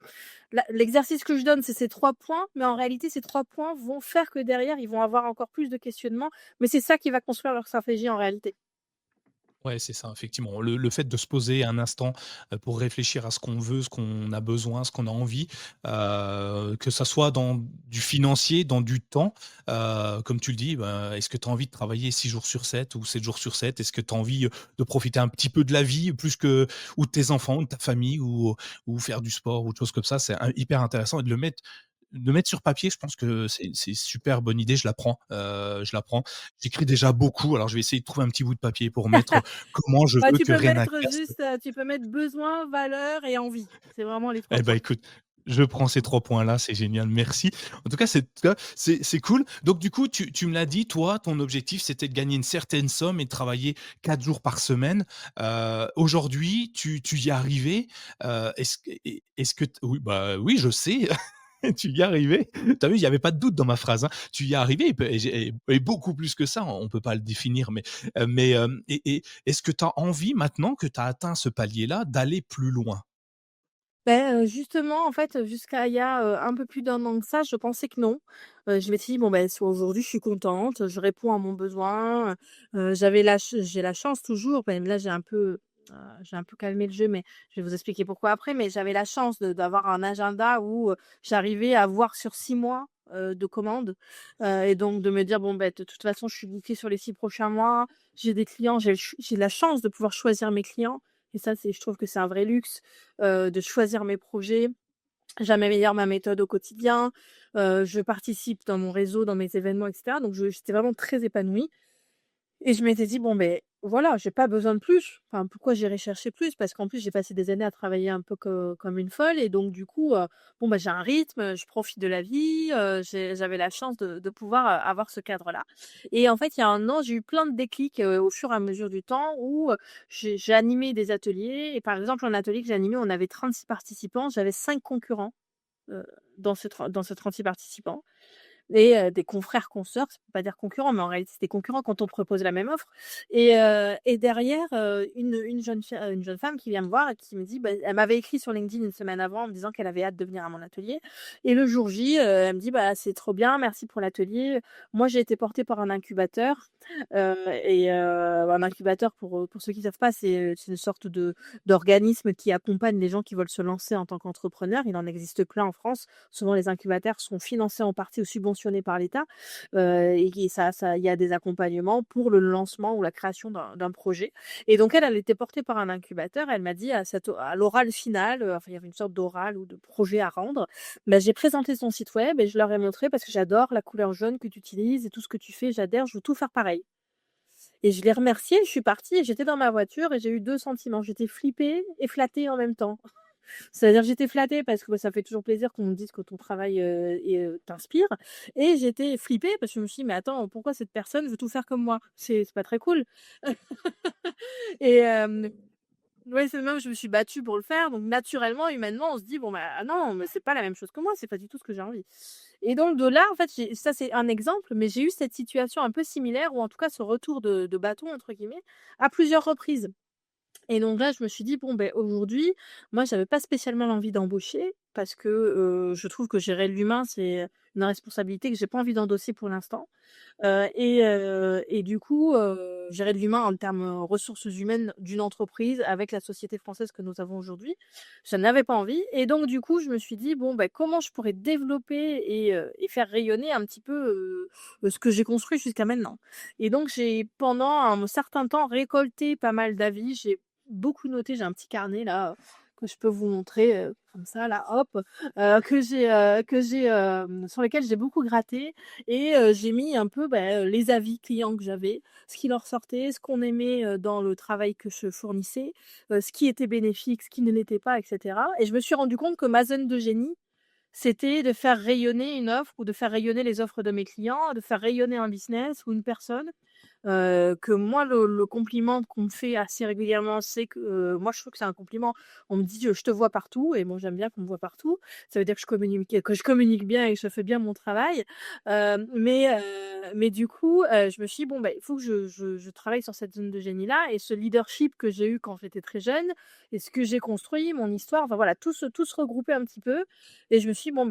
Speaker 2: l'exercice que je donne, c'est ces 3 points, mais en réalité ces 3 points vont faire que derrière, ils vont avoir encore plus de questionnements, mais c'est ça qui va construire leur stratégie en réalité.
Speaker 1: Ouais, c'est ça, effectivement. Le fait de se poser un instant, pour réfléchir à ce qu'on veut, ce qu'on a besoin, ce qu'on a envie, que ça soit dans du financier, dans du temps, comme tu le dis, bah, est-ce que tu as envie de travailler 6 jours sur 7 ou 7 jours sur 7? Est-ce que tu as envie, de profiter un petit peu de la vie plus que ou de tes enfants ou de ta famille ou faire du sport ou autre chose comme ça? C'est un hyper intéressant et de le mettre sur papier, je pense que c'est super bonne idée, je la prends, je la prends. J'écris déjà beaucoup, alors je vais essayer de trouver un petit bout de papier pour mettre comment je
Speaker 2: Bah,
Speaker 1: veux que rien n'agace.
Speaker 2: tu peux mettre besoin, valeur et envie. C'est vraiment les 3
Speaker 1: Eh ben,
Speaker 2: points.
Speaker 1: écoute, je prends ces 3 points-là, c'est génial, merci. En tout cas, c'est cool. Donc du coup, tu me l'as dit, toi, ton objectif, c'était de gagner une certaine somme et de travailler 4 jours par semaine. Aujourd'hui, tu y es arrivé? Est-ce que oui, bah, oui, je sais, tu y es arrivé. Tu as vu, il y avait pas de doute dans ma phrase, hein. Tu y es arrivé et beaucoup plus que ça, on peut pas le définir, mais est-ce que tu as envie, maintenant que tu as atteint ce palier-là, d'aller plus loin?
Speaker 2: Justement, en fait, jusqu'à il y a, un peu plus d'un an de ça, je pensais que non. Je m'étais dit: «Bon, soit aujourd'hui, je suis contente, je réponds à mon besoin», j'ai la chance toujours, là, j'ai un peu calmé le jeu, mais je vais vous expliquer pourquoi après, mais j'avais la chance d'avoir un agenda où, j'arrivais à voir sur 6 mois, de commandes, et donc de me dire: «Bon, de toute façon, je suis bookée sur les 6 prochains mois, j'ai des clients», j'ai la chance de pouvoir choisir mes clients et ça, je trouve que c'est un vrai luxe, de choisir mes projets. J'améliore ma méthode au quotidien, je participe dans mon réseau, dans mes événements et cetera, donc j'étais vraiment très épanouie. Et je m'étais dit: «Bon, voilà, j'ai pas besoin de plus. Enfin, pourquoi j'irais chercher plus?» parce qu'en plus, j'ai passé des années à travailler un peu comme une folle et donc du coup, j'ai un rythme, je profite de la vie, j'avais la chance de pouvoir, avoir ce cadre-là et en fait, il y a un an, j'ai eu plein de déclics, au fur et à mesure du temps où, j'ai animé des ateliers et par exemple, un atelier que j'ai animé, on avait 36 participants, j'avais 5 concurrents, dans ce 36 participants des confrères, consoeurs, ça peut pas dire concurrents, mais en réalité, c'est des concurrents quand on propose la même offre et derrière, une jeune femme qui vient me voir et qui me dit, elle m'avait écrit sur LinkedIn une semaine avant en me disant qu'elle avait hâte de venir à mon atelier et le jour J, elle me dit: «Bah, c'est trop bien, merci pour l'atelier. Moi, j'ai été portée par un incubateur», un incubateur pour ceux qui savent pas, c'est une sorte d'organisme qui accompagne les gens qui veulent se lancer en tant qu'entrepreneur. Il en existe plein en France. Souvent, les incubateurs sont financés en partie ou subventionnés par l'État, et qui ça il y a des accompagnements pour le lancement ou la création d'un projet et donc elle était portée par un incubateur. Elle m'a dit à l'oral final, il y avait une sorte d'oral ou de projet à rendre. J'ai présenté son site web et je leur ai montré parce que j'adore la couleur jaune que tu utilises et tout ce que tu fais, j'adhère, je veux tout faire pareil et je l'ai remerciée, je suis partie et j'étais dans ma voiture et j'ai eu 2 sentiments. J'étais flippée et flattée en même temps. C'est-à-dire j'étais flattée parce que, ça fait toujours plaisir qu'on me dise que ton travail, t'inspire et j'étais flippée parce que je me suis dit: «Mais attends, pourquoi cette personne veut tout faire comme moi? C'est pas très cool» et ouais, c'est même je me suis battue pour le faire donc naturellement, humainement, on se dit: «Bon, ah non, mais c'est pas la même chose que moi, c'est pas du tout ce que j'ai envie» et donc de là, en fait, ça c'est un exemple, mais j'ai eu cette situation un peu similaire ou en tout cas ce «retour de bâton» entre guillemets à plusieurs reprises. Et donc là, je me suis dit: «Bon, aujourd'hui, moi, j'avais pas spécialement l'envie d'embaucher parce que, je trouve que gérer l'humain, c'est une responsabilité que j'ai pas envie d'endosser pour l'instant. Et du coup, gérer de l'humain en termes, ressources humaines d'une entreprise avec la société française que nous avons aujourd'hui, je n'avais pas envie et donc du coup, je me suis dit: «Bon, bah, comment je pourrais développer et faire rayonner un petit peu, ce que j'ai construit jusqu'à maintenant?» Et donc j'ai, pendant un certain temps, récolté pas mal d'avis. J'ai beaucoup noté, j'ai un petit carnet là, que je peux vous montrer, comme ça là, hop, sur lesquels j'ai beaucoup gratté et j'ai mis un peu, les avis clients que j'avais, ce qui leur sortait, ce qu'on aimait, dans le travail que je fournissais, ce qui était bénéfique, ce qui ne l'était pas et cetera et je me suis rendu compte que ma zone de génie, c'était de faire rayonner une offre ou de faire rayonner les offres de mes clients, de faire rayonner un business ou une personne. Que moi, le compliment qu'on me fait assez régulièrement, c'est que, moi je trouve que c'est un compliment. On me dit: «Je te vois partout» et moi j'aime bien qu'on me voit partout. Ça veut dire que je communique bien et que je fais bien mon travail. Mais du coup, je me suis dit: «Bon, il faut que je travaille sur cette zone de génie-là» et ce leadership que j'ai eu quand j'étais très jeune et ce que j'ai construit, mon histoire, enfin voilà, tout se regroupait un petit peu et je me suis dit: «Bon,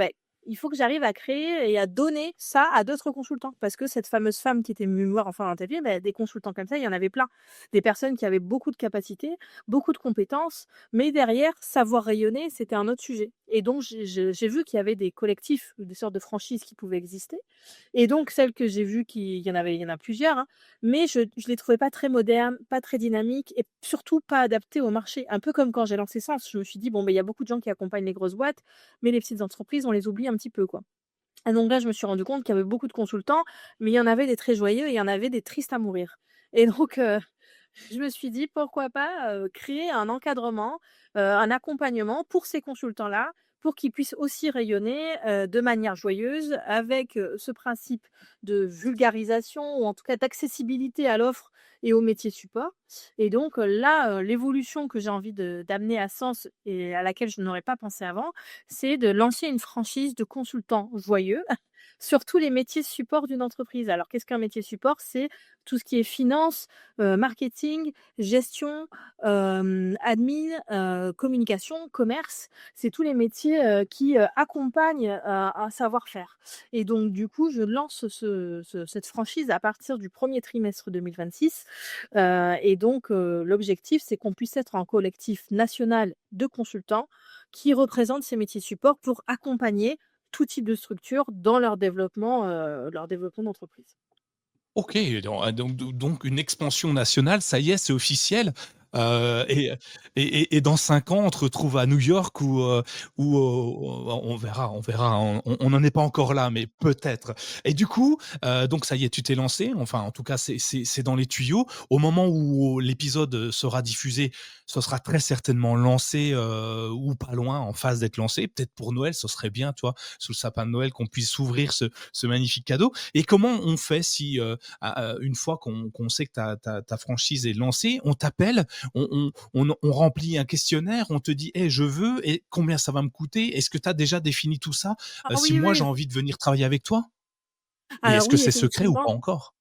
Speaker 2: il faut que j'arrive à créer et à donner ça à d'autres consultants». Parce que cette fameuse femme qui était venue me voir en fin d'interview, des consultants comme ça, il y en avait plein. Des personnes qui avaient beaucoup de capacités, beaucoup de compétences, mais derrière, savoir rayonner, c'était un autre sujet. Et donc, j'ai vu qu'il y avait des collectifs, des sortes de franchises qui pouvaient exister. Et donc, celles que j'ai vues, il y en a plusieurs, hein, mais je les trouvais pas très modernes, pas très dynamiques et surtout pas adaptées au marché. Un peu comme quand j'ai lancé Sens, je me suis dit: «Bon, il y a beaucoup de gens qui accompagnent les grosses boîtes, mais les petites entreprises, on les oublie un petit peu, quoi». Et donc là, je me suis rendu compte qu'il y avait beaucoup de consultants, mais il y en avait des très joyeux et il y en avait des tristes à mourir. Et donc, je me suis dit: «Pourquoi pas, créer un encadrement, un accompagnement pour ces consultants-là, pour qu'ils puissent aussi rayonner, de manière joyeuse avec, ce principe de vulgarisation ou en tout cas d'accessibilité à l'offre et au métier support». Et donc, là, l'évolution que j'ai envie d'amener à Sens et à laquelle je n'aurais pas pensé avant, c'est de lancer une franchise de consultants joyeux sur tous les métiers support d'une entreprise. Alors qu'est-ce qu'un métier support? C'est tout ce qui est finance, marketing, gestion, admin, communication, commerce. C'est tous les métiers, qui, accompagnent, un savoir-faire. Et donc du coup, je lance cette franchise à partir du premier trimestre 2026, et donc l'objectif, c'est qu'on puisse être un collectif national de consultants qui représentent ces métiers support pour accompagner tout type de structure dans leur développement d'entreprise.
Speaker 1: OK, donc une expansion nationale, ça y est, c'est officiel, heu et et dans 5 ans, on te retrouve à New York ou on verra, on n'en est pas encore là, mais peut-être. Et du coup, donc ça y est, tu t'es lancé, enfin, en tout cas, c'est dans les tuyaux. Au moment où l'épisode sera diffusé, ce sera très certainement lancé, ou pas loin, en phase d'être lancé. Peut-être pour Noël, ce serait bien, tu vois? Sous le sapin de Noël, qu'on puisse ouvrir ce magnifique cadeau. Et comment on fait si, une fois qu'on sait que ta franchise est lancée, on t'appelle, on remplit un questionnaire, on te dit: «Hey, je veux et combien ça va me coûter?» Est-ce que tu as déjà défini tout ça?
Speaker 2: Ah
Speaker 1: Si
Speaker 2: oui,
Speaker 1: moi j'ai
Speaker 2: oui.
Speaker 1: envie de venir travailler avec toi? Et
Speaker 2: Alors
Speaker 1: est-ce que
Speaker 2: oui,
Speaker 1: c'est secret ou pas
Speaker 2: effectivement.
Speaker 1: encore?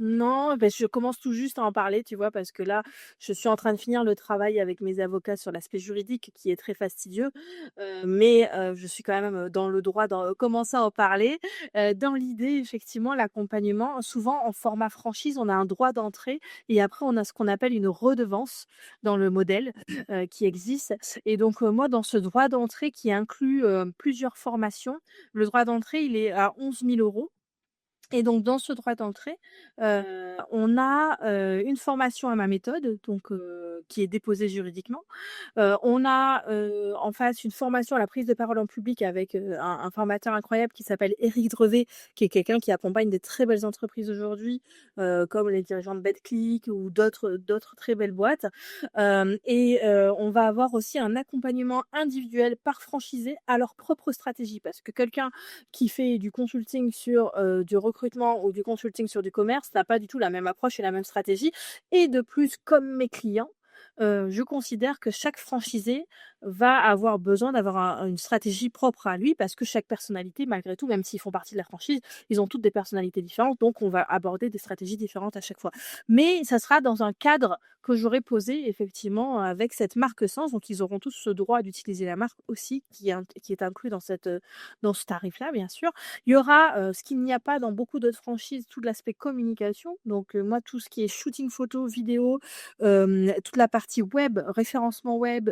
Speaker 2: Non, je commence tout juste à en parler, tu vois? Parce que là, je suis en train de finir le travail avec mes avocats sur l'aspect juridique qui est très fastidieux, mais je suis quand même, dans le droit d'en commencer à en parler. Dans l'idée, effectivement, l'accompagnement, souvent en format franchise, on a un droit d'entrée et après on a ce qu'on appelle une redevance dans le modèle, qui existe et donc moi, dans ce droit d'entrée qui inclut, plusieurs formations, le droit d'entrée, il est à 11 000 €. Et donc dans ce droit d'entrée, on a, une formation à ma méthode, donc qui est déposée juridiquement. On a, en face une formation à la prise de parole en public avec, un formateur incroyable qui s'appelle Éric Drevet, qui est quelqu'un qui accompagne des très belles entreprises aujourd'hui, comme les dirigeants de Betclic ou d'autres très belles boîtes. On va avoir aussi un accompagnement individuel par franchisé à leur propre stratégie. Parce que quelqu'un qui fait du consulting sur, du recrutement ou du consulting sur du commerce n'a pas du tout la même approche et la même stratégie et de plus, comme mes clients, je considère que chaque franchisé, va avoir besoin d'avoir une stratégie propre à lui parce que chaque personnalité, malgré tout, même s'ils font partie de la franchise, ils ont toutes des personnalités différentes, donc on va aborder des stratégies différentes à chaque fois. Mais ça sera dans un cadre que j'aurai posé effectivement avec cette marque Sens, donc ils auront tous ce droit d'utiliser la marque aussi qui est inclus dans dans ce tarif-là, bien sûr. Il y aura, ce qu'il n'y a pas dans beaucoup d'autres franchises, tout l'aspect communication. Donc, moi, tout ce qui est shooting photo, vidéo, toute la partie web, référencement web,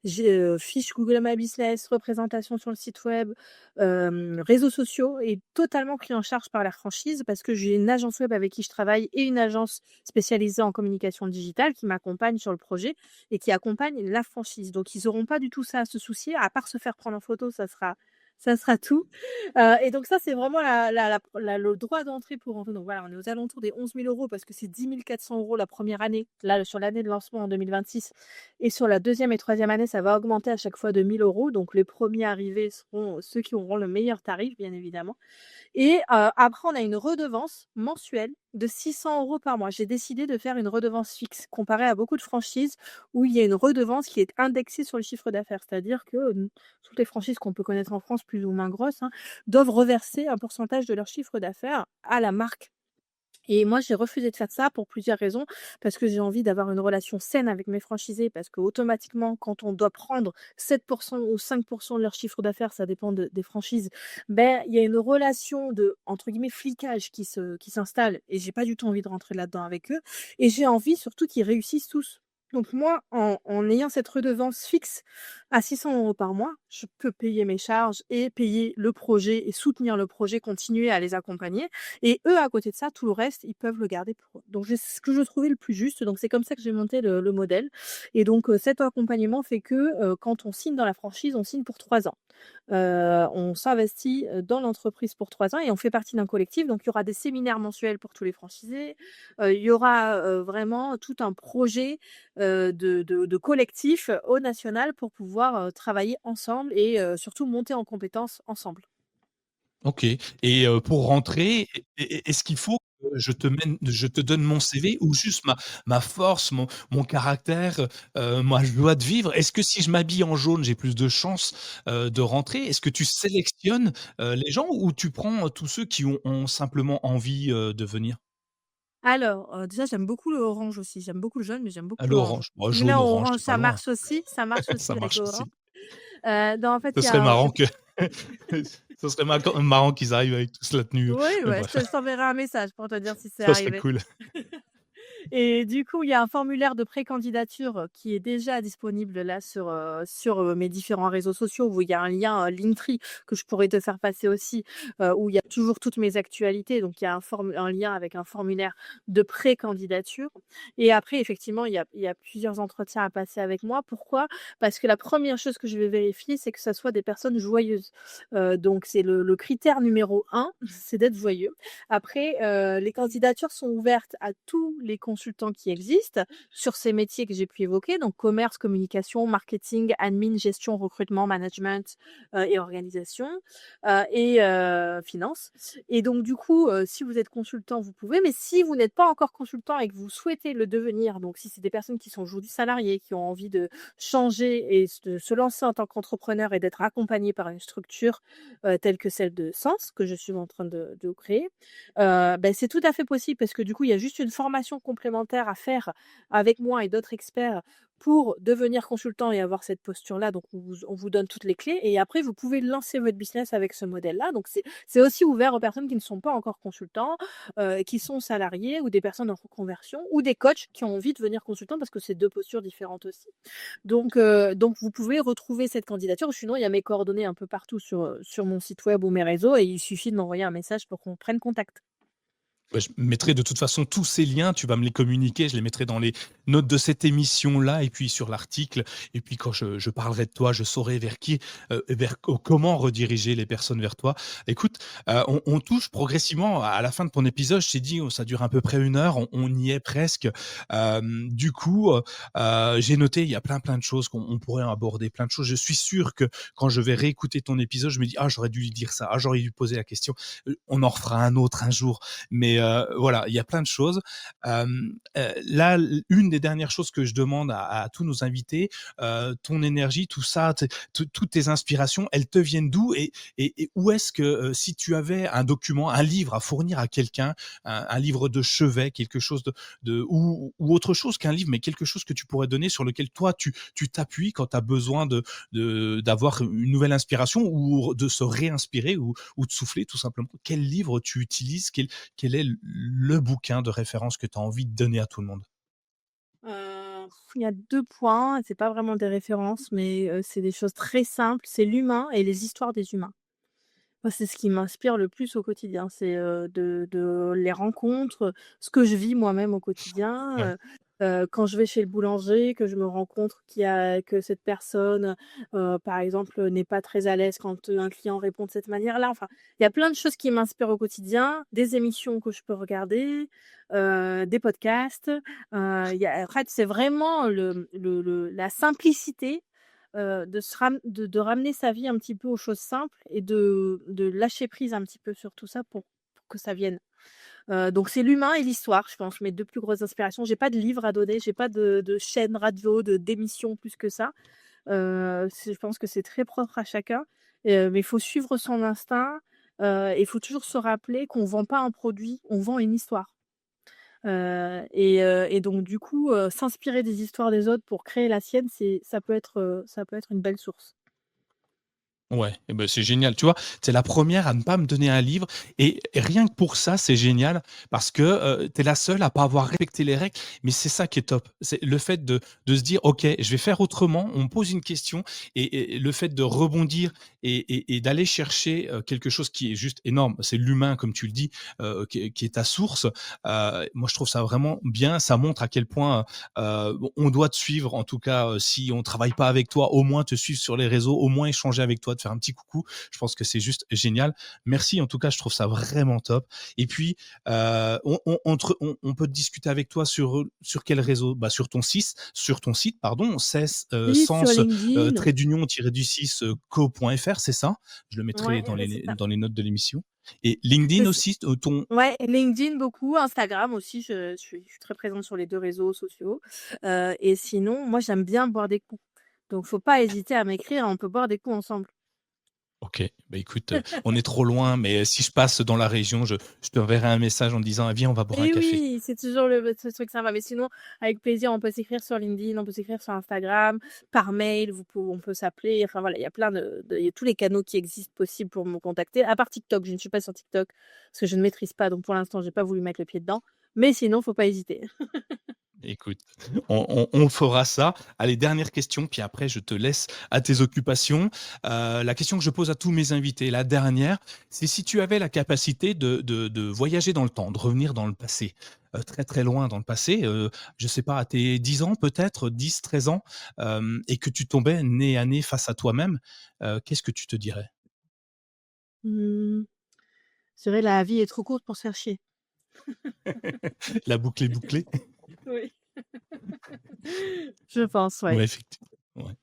Speaker 2: fiche Google My Business, représentation sur le site web, réseaux sociaux est totalement pris en charge par la franchise parce que j'ai une agence web avec qui je travaille et une agence spécialisée en communication digitale qui m'accompagne sur le projet et qui accompagne la franchise. Donc ils auront pas du tout ça à se soucier, à part se faire prendre en photo, ça sera tout. Et donc ça, c'est vraiment le droit d'entrée pour rentrer. Donc voilà, on est aux alentours des 11 000 € parce que c'est 10 400 € la première année, là, sur l'année de lancement en 2026 et sur la deuxième et troisième année, ça va augmenter à chaque fois de 1 000 €. Donc les premiers arrivés seront ceux qui auront le meilleur tarif, bien évidemment. Et après, on a une redevance mensuelle de 600 € par mois. J'ai décidé de faire une redevance fixe, comparé à beaucoup de franchises où il y a une redevance qui est indexée sur le chiffre d'affaires. C'est-à-dire que, toutes les franchises qu'on peut connaître en France, plus ou moins grosses, hein, doivent reverser un pourcentage de leur chiffre d'affaires à la marque. Et moi, j'ai refusé de faire ça pour plusieurs raisons. Parce que j'ai envie d'avoir une relation saine avec mes franchisés, parce qu'automatiquement, quand on doit prendre 7 ou 5 de leur chiffre d'affaires, ça dépend des franchises, ben, il y a une relation de, entre guillemets, «flicage» qui s'installe et j'ai pas du tout envie de rentrer là-dedans avec eux et j'ai envie surtout qu'ils réussissent tous. Donc moi, en ayant cette redevance fixe à 600 € par mois, je peux payer mes charges et payer le projet et soutenir le projet, continuer à les accompagner et eux, à côté de ça, tout le reste, ils peuvent le garder pour eux. Donc c'est ce que je trouvais le plus juste, donc c'est comme ça que j'ai monté le modèle et donc cet accompagnement fait que, quand on signe dans la franchise, on signe pour 3 ans. On s'investit, dans l'entreprise pour 3 ans et on fait partie d'un collectif, donc il y aura des séminaires mensuels pour tous les franchisés. Il y aura, vraiment tout un projet, de collectif au national pour pouvoir, travailler ensemble et surtout monter en compétences ensemble.
Speaker 1: OK et pour rentrer, est-ce qu'il faut que je te donne mon CV ou juste ma force, mon caractère, ma joie de vivre? Est-ce que si je m'habille en jaune, j'ai plus de chances, de rentrer? Est-ce que tu sélectionnes, les gens ou tu prends, tous ceux qui ont simplement envie, de venir?
Speaker 2: Alors, déjà j'aime beaucoup le orange aussi, j'aime beaucoup le jaune, mais j'aime
Speaker 1: Ah
Speaker 2: beaucoup l'orange.
Speaker 1: l'orange, oh
Speaker 2: Si vous venez
Speaker 1: jaune,
Speaker 2: en
Speaker 1: orange,
Speaker 2: orange,
Speaker 1: tu pas loin.
Speaker 2: ça marche aussi
Speaker 1: Ça
Speaker 2: avec
Speaker 1: marche
Speaker 2: l'orange.
Speaker 1: aussi.
Speaker 2: Non, en fait,
Speaker 1: Ce
Speaker 2: il y
Speaker 1: serait
Speaker 2: a,
Speaker 1: marrant que ce serait marrant qu'ils arrivent avec tous la tenue,
Speaker 2: oui,
Speaker 1: mais
Speaker 2: ouais,
Speaker 1: bref,
Speaker 2: je t'enverrai un message pour te dire si c'est
Speaker 1: ça serait
Speaker 2: arrivé.
Speaker 1: cool.
Speaker 2: Et du coup, il y a un formulaire de précandidature, qui est déjà disponible là sur, mes différents réseaux sociaux où il y a un lien, Linktree que je pourrais te faire passer aussi, où il y a toujours toutes mes actualités. Donc il y a un lien avec un formulaire de précandidature et après effectivement, il y a plusieurs entretiens à passer avec moi. Pourquoi? Parce que la première chose que je vais vérifier, c'est que ça soit des personnes joyeuses. Donc c'est le critère numéro un, c'est d'être joyeux. Après, les candidatures sont ouvertes à tous les consultants qui existent sur ces métiers que j'ai pu évoquer, donc commerce, communication, marketing, admin, gestion, recrutement, management, et organisation, finance et donc du coup, si vous êtes consultant, vous pouvez, mais si vous n'êtes pas encore consultant et que vous souhaitez le devenir, donc si c'est des personnes qui sont aujourd'hui salariées, qui ont envie de changer et de se lancer en tant qu'entrepreneur et d'être accompagnées par une structure, telle que celle de Sens, que je suis en train de créer, c'est tout à fait possible parce que du coup, il y a juste une formation complémentaire à faire avec moi et d'autres experts pour devenir consultant et avoir cette posture-là. Donc on vous donne toutes les clés et après vous pouvez lancer votre business avec ce modèle-là. Donc c'est aussi ouvert aux personnes qui ne sont pas encore consultants, qui sont salariés ou des personnes en reconversion ou des coachs qui ont envie de devenir consultants parce que c'est 2 postures différentes aussi. Donc vous pouvez retrouver cette candidature. Sinon, il y a mes coordonnées un peu partout sur mon site web ou mes réseaux et il suffit de m'envoyer un message pour qu'on prenne contact.
Speaker 1: Bah, je mettrai de toute façon tous ces liens, tu vas me les communiquer, je les mettrai dans les notes de cette émission-là et puis sur l'article et puis quand je parlerai de toi, je saurai vers qui, vers co comment rediriger les personnes vers toi. Écoute, on touche progressivement à la fin de ton épisode, je t'ai dit, ça dure à peu près 1 heure, on y est presque. Du coup, j'ai noté, il y a plein de choses qu'on pourrait aborder, plein de choses. Je suis sûr que quand je vais réécouter ton épisode, je me dis: «Ah, j'aurais dû lui dire ça. Ah, j'aurais dû poser la question». On en refera un autre un jour, mais Mais voilà, il y a plein de choses. Là, une des dernières choses que je demande à tous nos invités, ton énergie, tout ça, toutes tes inspirations, elles te viennent d'où et où est-ce que si tu avais un document, un livre à fournir à quelqu'un, un livre de chevet, quelque chose ou autre chose qu'un livre, mais quelque chose que tu pourrais donner sur lequel toi tu t'appuies quand tu as besoin d'avoir une nouvelle inspiration ou de se réinspirer ou de souffler tout simplement. Quel livre tu utilises? Quel est le bouquin de référence que tu as envie de donner à tout le monde?
Speaker 2: Il y a 2 points, c'est pas vraiment des références, mais c'est des choses très simples, c'est l'humain et les histoires des humains. Moi, c'est ce qui m'inspire le plus au quotidien, c'est, de les rencontres, ce que je vis moi-même au
Speaker 1: Ouais.
Speaker 2: quotidien, quand je vais chez le boulanger, que je me rends compte que cette personne, par exemple, n'est pas très à l'aise quand, un client répond de cette manière-là. Enfin, il y a plein de choses qui m'inspirent au quotidien, des émissions que je peux regarder, des podcasts, il y a en fait, c'est vraiment la simplicité de ramener sa vie un petit peu aux choses simples et de lâcher prise un petit peu sur tout ça pour que ça vienne. Donc c'est l'humain et l'histoire, je pense, mes 2 plus grosses inspirations. J'ai pas de livre à donner, j'ai pas de chaîne radio, d'émission plus que ça. Je pense que c'est très propre à chacun, mais il faut suivre son instinct, il faut toujours se rappeler qu'on vend pas un produit, on vend une histoire. Et donc du coup, s'inspirer des histoires des autres pour créer la sienne, ça peut être une belle source.
Speaker 1: Ouais et ben c'est génial. Tu vois? Tu es la première à ne pas me donner un livre et rien que pour ça, c'est génial parce que, tu es la seule à pas avoir respecté les règles, mais c'est ça qui est top. C'est le fait de se dire: «OK, je vais faire autrement». On me pose une question et le fait de rebondir et d'aller chercher, quelque chose qui est juste énorme. C'est l'humain, comme tu le dis, qui est ta source. Moi, je trouve ça vraiment bien. Ça montre à quel point, on doit te suivre. En tout cas, si on travaille pas avec toi, au moins te suivre sur les réseaux, au moins échanger avec toi, te faire un petit coucou. Je pense que c'est juste génial. Merci en tout cas, je trouve ça vraiment top. Et puis, on peut discuter avec toi sur quel réseau? Bah, sur ton site pardon, cess,
Speaker 2: Oui, sur
Speaker 1: sens,
Speaker 2: LinkedIn.
Speaker 1: trait d'union tiré du 6, co.fr, c'est ça? Je le mettrai
Speaker 2: Ouais, c'est ça.
Speaker 1: dans les notes de l'émission. Et LinkedIn
Speaker 2: C'est ç
Speaker 1: aussi, ton
Speaker 2: Ouais, LinkedIn beaucoup, Instagram aussi, je suis très présente sur les 2 réseaux sociaux, et sinon, moi, j'aime bien boire des coups. Donc faut pas hésiter à m'écrire, on peut boire des coups ensemble.
Speaker 1: OK, bah, écoute, on est trop loin, mais si je passe dans la région, je t'enverrai un message en te disant: «Ah, viens, on va boire un
Speaker 2: Et
Speaker 1: café».
Speaker 2: oui, c'est toujours ce truc sympa. Mais sinon, avec plaisir, on peut s'écrire sur LinkedIn, on peut s'écrire sur Instagram, par mail, on peut s'appeler. Enfin voilà, il y a il y a tous les canaux qui existent possibles pour me contacter. À part TikTok, je ne suis pas sur TikTok parce que je ne maîtrise pas. Donc pour l'instant, j'ai pas voulu mettre le pied dedans. Mais sinon, faut pas hésiter.
Speaker 1: Écoute, on fera ça. Allez, dernière question, puis après je te laisse à tes occupations. La question que je pose à tous mes invités, la dernière, c'est si tu avais la capacité de voyager dans le temps, de revenir dans le passé, très, très loin dans le passé, je sais pas, à tes 10 ans peut-être, 10, 13 ans, et que tu tombais nez à nez face à toi-même, qu'est-ce que tu te dirais?
Speaker 2: Mmh, c'est vrai, la vie est trop courte pour se faire chier.
Speaker 1: La boucle est bouclée?
Speaker 2: Oui. Je pense, ouais.
Speaker 1: Ouais, effectivement, ouais.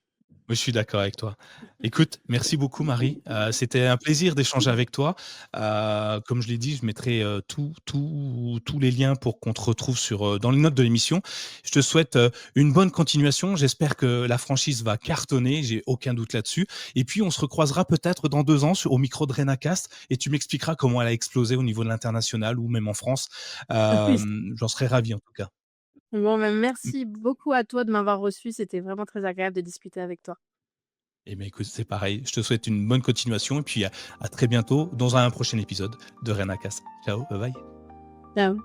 Speaker 1: Oui, je suis d'accord avec toi. Écoute, merci beaucoup Marie, c'était un plaisir d'échanger avec toi. Comme je l'ai dit, je mettrai, tous les liens pour qu'on te retrouve dans les notes de l'émission. Je te souhaite, une bonne continuation. J'espère que la franchise va cartonner, j'ai aucun doute là-dessus et puis on se recroisera peut-être dans 2 ans au micro de Renacast et tu m'expliqueras comment elle a explosé au niveau de l'international ou même en France.
Speaker 2: Oui.
Speaker 1: J'en serais ravi en tout cas.
Speaker 2: Bon, ben, merci beaucoup à toi de m'avoir reçu. C'était vraiment très agréable de discuter avec toi.
Speaker 1: Eh bien, écoute, c'est pareil. Je te souhaite une bonne continuation et puis à très bientôt dans un prochain épisode de Rien à Casse. Ciao, bye bye.
Speaker 2: Ciao.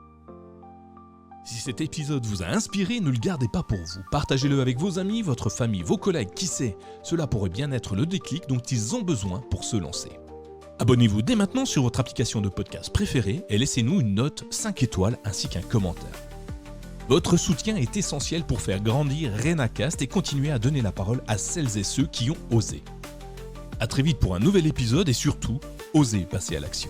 Speaker 3: Si cet épisode vous a inspiré, ne le gardez pas pour vous. Partagez-le avec vos amis, votre famille, vos collègues, qui sait. Cela pourrait bien être le déclic dont ils ont besoin pour se lancer. Abonnez-vous dès maintenant sur votre application de podcast préférée et laissez-nous une note 5 étoiles ainsi qu'un commentaire. Votre soutien est essentiel pour faire grandir Renacast et continuer à donner la parole à celles et ceux qui ont osé. A très vite pour un nouvel épisode et surtout, osez passer à l'action.